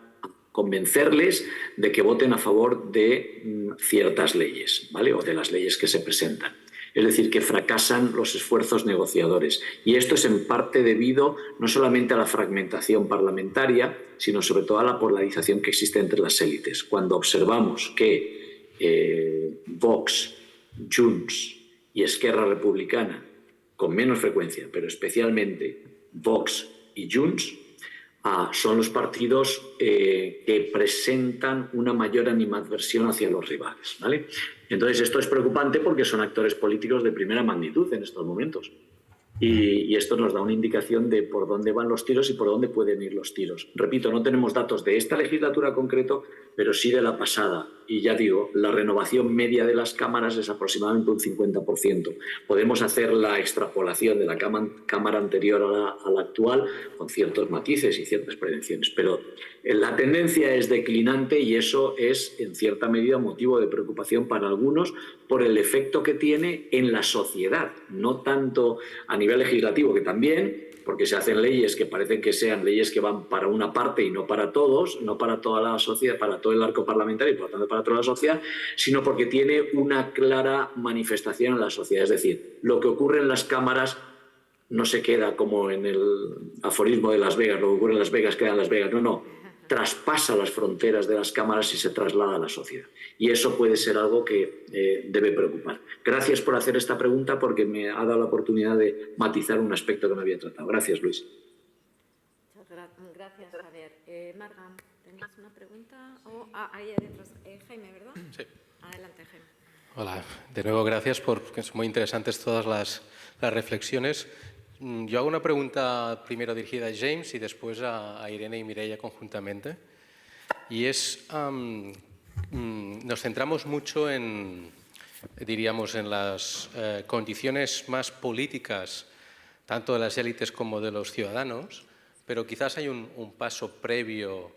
convencerles de que voten a favor de ciertas leyes, ¿vale? O de las leyes que se presentan. Es decir, que fracasan los esfuerzos negociadores. Y esto es en parte debido no solamente a la fragmentación parlamentaria, sino sobre todo a la polarización que existe entre las élites. Cuando observamos que Vox, Junts y Esquerra Republicana, con menos frecuencia, pero especialmente Vox y Junts, son los partidos que presentan una mayor animadversión hacia los rivales, ¿vale? Entonces, esto es preocupante porque son actores políticos de primera magnitud en estos momentos. Y esto nos da una indicación de por dónde van los tiros y por dónde pueden ir los tiros. Repito, no tenemos datos de esta legislatura concreto, pero sí de la pasada. Y ya digo, la renovación media de las cámaras es aproximadamente un 50%. Podemos hacer la extrapolación de la cámara anterior a la actual con ciertos matices y ciertas prevenciones. Pero la tendencia es declinante, y eso es, en cierta medida, motivo de preocupación para algunos por el efecto que tiene en la sociedad. No tanto a nivel legislativo, que también, porque se hacen leyes que parecen que sean leyes que van para una parte y no para todos, no para toda la sociedad, para todo el arco parlamentario y por lo tanto para toda la sociedad, sino porque tiene una clara manifestación en la sociedad. Es decir, lo que ocurre en las cámaras no se queda como en el aforismo de Las Vegas, lo que ocurre en Las Vegas queda en Las Vegas. No, traspasa las fronteras de las cámaras y se traslada a la sociedad. Y eso puede ser algo que debe preocupar. Gracias por hacer esta pregunta porque me ha dado la oportunidad de matizar un aspecto que no había tratado. Gracias, Luis. Gracias, Javier. Marga, ¿tenías una pregunta? Ahí detrás. Jaime, ¿verdad? Sí. Adelante, Jaime. Hola, de nuevo gracias porque son muy interesantes todas las reflexiones. Yo hago una pregunta primero dirigida a James y después a Irene y Mireia conjuntamente. Y es, nos centramos mucho en, diríamos, en las condiciones más políticas, tanto de las élites como de los ciudadanos, pero quizás hay un paso previo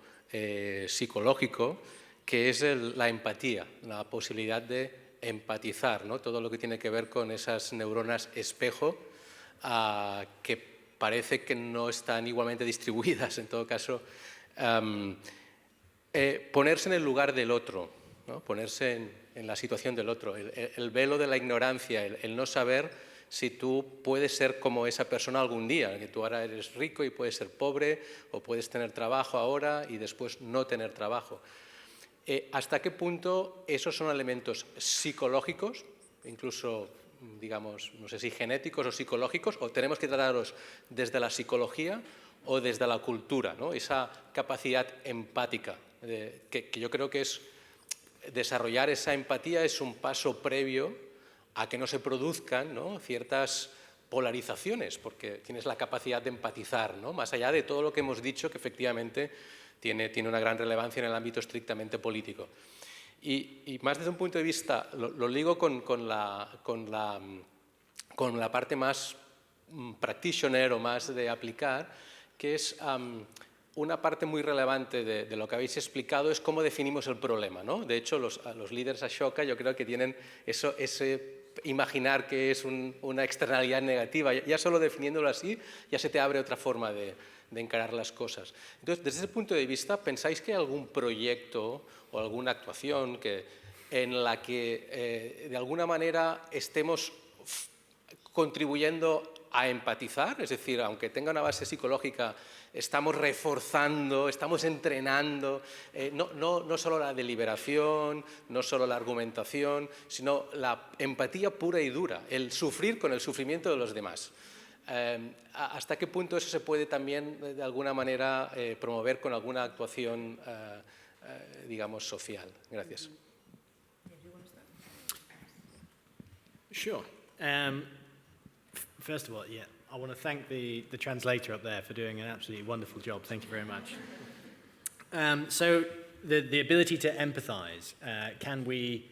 psicológico que es la empatía, la posibilidad de empatizar, ¿no? Todo lo que tiene que ver con esas neuronas espejo que parece que no están igualmente distribuidas, en todo caso. Ponerse en el lugar del otro, ¿no? Ponerse en la situación del otro, el velo de la ignorancia, el no saber si tú puedes ser como esa persona algún día, que tú ahora eres rico y puedes ser pobre, o puedes tener trabajo ahora y después no tener trabajo. ¿Hasta qué punto esos son elementos psicológicos, incluso, digamos, no sé si genéticos o psicológicos, o tenemos que tratarlos desde la psicología o desde la cultura, ¿no? Esa capacidad empática, que yo creo que es desarrollar esa empatía es un paso previo a que no se produzcan, ¿no?, ciertas polarizaciones, porque tienes la capacidad de empatizar, ¿no?, más allá de todo lo que hemos dicho, que efectivamente tiene una gran relevancia en el ámbito estrictamente político. Y más desde un punto de vista, lo ligo con la parte más practitioner o más de aplicar, que es una parte muy relevante de lo que habéis explicado es cómo definimos el problema, ¿no? De hecho, los líderes Ashoka yo creo que tienen ese imaginar que es una externalidad negativa. Ya solo definiéndolo así, ya se te abre otra forma de encarar las cosas. Entonces, desde ese punto de vista, ¿pensáis que hay algún proyecto o alguna actuación en la que de alguna manera estemos contribuyendo a empatizar? Es decir, aunque tenga una base psicológica, estamos reforzando, estamos entrenando, no solo la deliberación, no solo la argumentación, sino la empatía pura y dura, el sufrir con el sufrimiento de los demás. ¿Hasta qué punto eso se puede también, de alguna manera, promover con alguna actuación, digamos, social? Gracias. Sure. First of all, yeah, I want to thank the translator up there for doing an absolutely wonderful job. Thank you very much. So the ability to empathize, can we,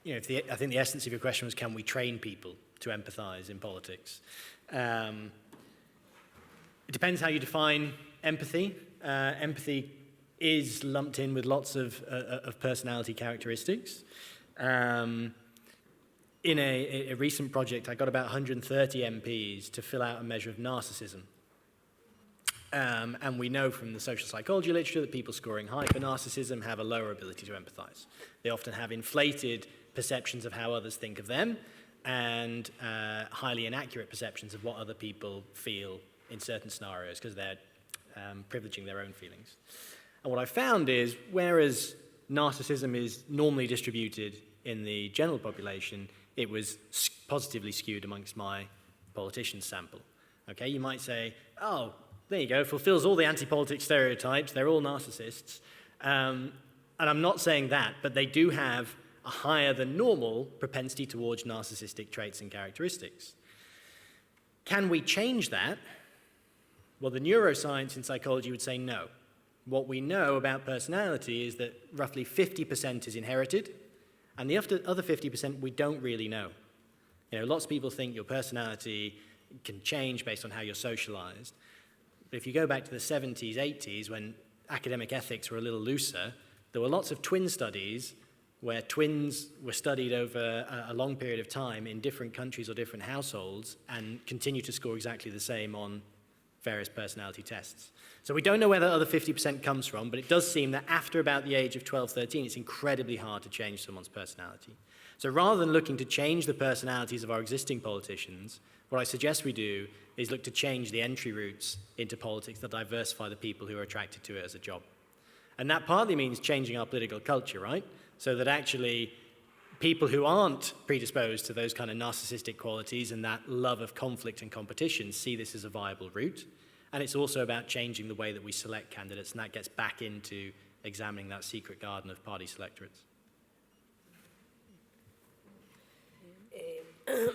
I think the essence of your question was, can we train people to empathize in politics? It depends how you define empathy. Empathy is lumped in with lots of personality characteristics. In a recent project, I got about 130 MPs to fill out a measure of narcissism. And we know from the social psychology literature that people scoring high for narcissism have a lower ability to empathize. They often have inflated perceptions of how others think of them and highly inaccurate perceptions of what other people feel in certain scenarios because they're privileging their own feelings. And what I found is, whereas narcissism is normally distributed in the general population, it was positively skewed amongst my politicians sample. Okay, you might say, oh, there you go, fulfills all the anti-politics stereotypes, they're all narcissists. And I'm not saying that, but they do have a higher than normal propensity towards narcissistic traits and characteristics. Can we change that? Well, the neuroscience in psychology would say no. What we know about personality is that roughly 50% is inherited, and the other 50% we don't really know. Lots of people think your personality can change based on how you're socialized. But if you go back to the 70s, 80s, when academic ethics were a little looser, there were lots of twin studies where twins were studied over a long period of time in different countries or different households and continue to score exactly the same on various personality tests. So we don't know where that other 50% comes from, but it does seem that after about the age of 12, 13, it's incredibly hard to change someone's personality. So rather than looking to change the personalities of our existing politicians, what I suggest we do is look to change the entry routes into politics that diversify the people who are attracted to it as a job. And that partly means changing our political culture, right? So that actually people who aren't predisposed to those kind of narcissistic qualities and that love of conflict and competition see this as a viable route. And it's also about changing the way that we select candidates, and that gets back into examining that secret garden of party selectorates.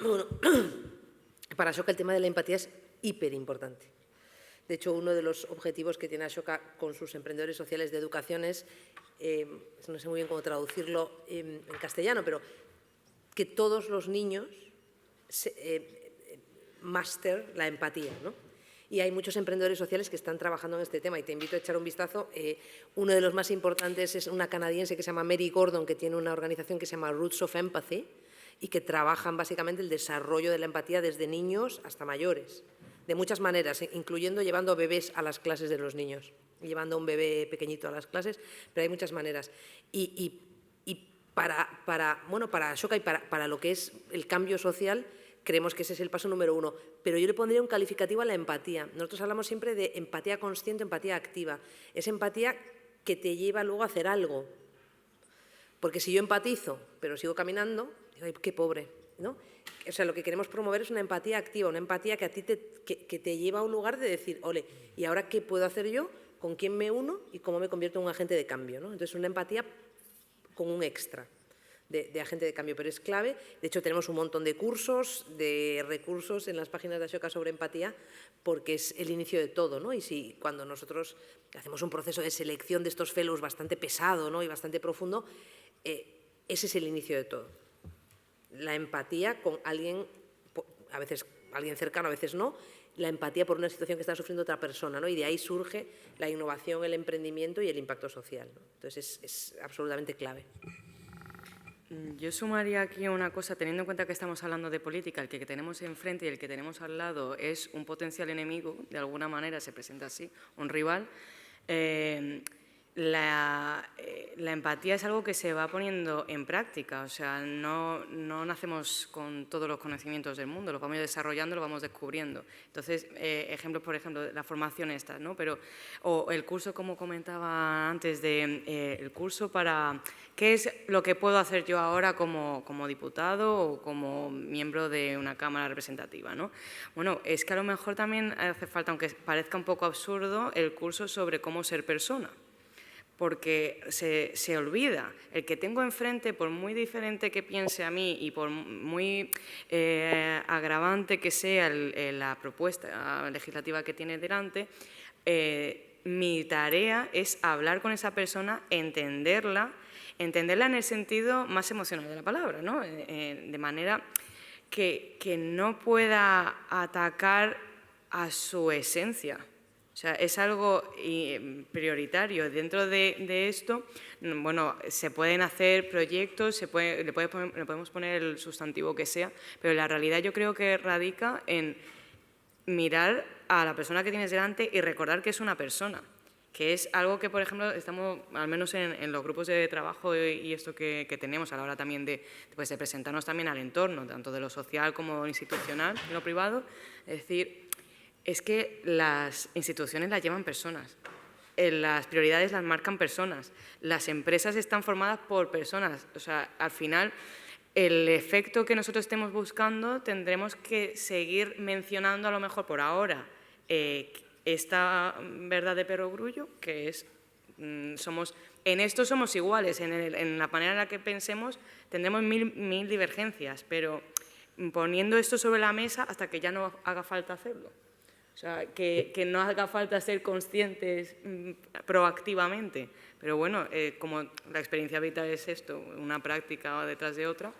Bueno, para Ashoka el tema de la empatía es hiper importante. De hecho, uno de los objetivos que tiene Ashoka con sus emprendedores sociales de educación es, no sé muy bien cómo traducirlo en castellano, pero que todos los niños master la empatía, ¿no? Y hay muchos emprendedores sociales que están trabajando en este tema y te invito a echar un vistazo. Uno de los más importantes es una canadiense que se llama Mary Gordon, que tiene una organización que se llama Roots of Empathy y que trabajan básicamente el desarrollo de la empatía desde niños hasta mayores, de muchas maneras, incluyendo llevando bebés a las clases de los niños, llevando a un bebé pequeñito a las clases, pero hay muchas maneras. Y para Ashoka y para lo que es el cambio social, creemos que ese es el paso número uno, pero yo le pondría un calificativo a la empatía. Nosotros hablamos siempre de empatía consciente, empatía activa. Es empatía que te lleva luego a hacer algo. Porque si yo empatizo, pero sigo caminando, digo, ay, qué pobre, ¿no? O sea, lo que queremos promover es una empatía activa, una empatía que a ti que te lleva a un lugar de decir, ole, ¿y ahora qué puedo hacer yo? ¿Con quién me uno? ¿Y cómo me convierto en un agente de cambio, ¿no? Entonces, una empatía con un extra de agente de cambio, pero es clave. De hecho, tenemos un montón de cursos, de recursos en las páginas de Ashoka sobre empatía, porque es el inicio de todo, ¿no? Y si cuando nosotros hacemos un proceso de selección de estos fellows bastante pesado, ¿no? Y bastante profundo, ese es el inicio de todo. La empatía con alguien, a veces alguien cercano, a veces no, la empatía por una situación que está sufriendo otra persona, ¿no? Y de ahí surge la innovación, el emprendimiento y el impacto social, ¿no? Entonces, es absolutamente clave. Yo sumaría aquí una cosa, teniendo en cuenta que estamos hablando de política, el que tenemos enfrente y el que tenemos al lado es un potencial enemigo, de alguna manera se presenta así, un rival. La empatía es algo que se va poniendo en práctica, o sea, no nacemos con todos los conocimientos del mundo, los vamos desarrollando, los vamos descubriendo. Entonces, ejemplos, por ejemplo, la formación esta, ¿no? O el curso, como comentaba antes, el curso para qué es lo que puedo hacer yo ahora como diputado o como miembro de una cámara representativa, ¿no? Bueno, es que a lo mejor también hace falta, aunque parezca un poco absurdo, el curso sobre cómo ser persona. Porque se olvida. El que tengo enfrente, por muy diferente que piense a mí y por muy agravante que sea la propuesta legislativa que tiene delante, mi tarea es hablar con esa persona, entenderla en el sentido más emocional de la palabra, ¿no? De manera que no pueda atacar a su esencia. O sea, es algo prioritario. Dentro de esto, bueno, se pueden hacer proyectos, le podemos poner el sustantivo que sea, pero la realidad yo creo que radica en mirar a la persona que tienes delante y recordar que es una persona, que es algo que, por ejemplo, estamos, al menos en los grupos de trabajo y esto que tenemos a la hora también de presentarnos también al entorno, tanto de lo social como institucional, en lo privado, es decir, es que las instituciones las llevan personas, las prioridades las marcan personas, las empresas están formadas por personas. O sea, al final, el efecto que nosotros estemos buscando tendremos que seguir mencionando a lo mejor por ahora esta verdad de perogrullo, que es, en esto somos iguales, en la manera en la que pensemos tendremos mil divergencias, pero poniendo esto sobre la mesa hasta que ya no haga falta hacerlo. O sea, que no haga falta ser conscientes proactivamente. Pero bueno, como la experiencia vital es esto, una práctica detrás de otra,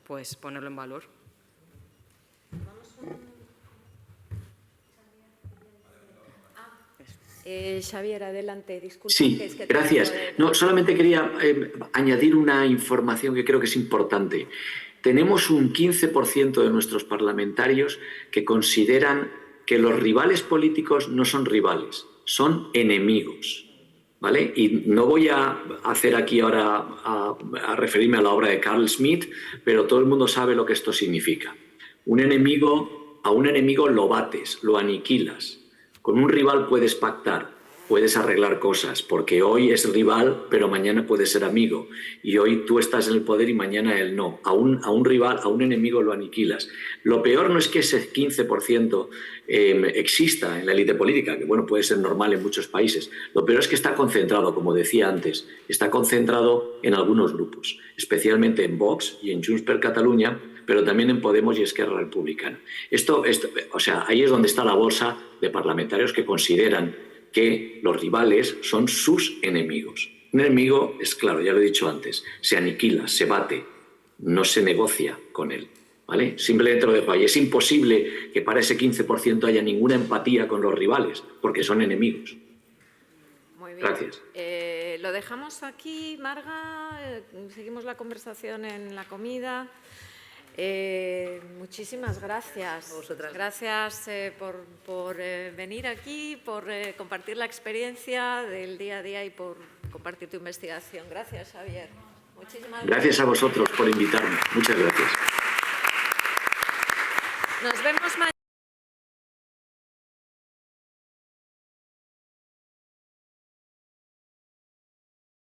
pues ponerlo en valor. Xavier, adelante, disculpa. Sí, gracias. No, solamente quería añadir una información que creo que es importante. Tenemos un 15% de nuestros parlamentarios que consideran que los rivales políticos no son rivales, son enemigos. ¿Vale? Y no voy a hacer aquí ahora a referirme a la obra de Carl Schmitt, pero todo el mundo sabe lo que esto significa. A un enemigo lo bates, lo aniquilas. Con un rival puedes pactar, puedes arreglar cosas, porque hoy es rival, pero mañana puede ser amigo. Y hoy tú estás en el poder y mañana él no. A un rival, a un enemigo lo aniquilas. Lo peor no es que ese 15% exista en la élite política, que bueno, puede ser normal en muchos países. Lo peor es que está concentrado, como decía antes, está concentrado en algunos grupos, especialmente en Vox y en Junts per Catalunya, pero también en Podemos y Esquerra Republicana. O sea, ahí es donde está la bolsa de parlamentarios que consideran que los rivales son sus enemigos. Un enemigo es claro, ya lo he dicho antes, se aniquila, se bate, no se negocia con él. ¿Vale? Simplemente lo dejo ahí. Es imposible que para ese 15% haya ninguna empatía con los rivales, porque son enemigos. Muy bien. Gracias. Lo dejamos aquí, Marga. Seguimos la conversación en la comida. Muchísimas gracias. A vosotras. Gracias por venir aquí, por compartir la experiencia del día a día y por compartir tu investigación. Gracias, Xavier. Muchísimas Gracias a vosotros por invitarme. Muchas gracias. Nos vemos mañana.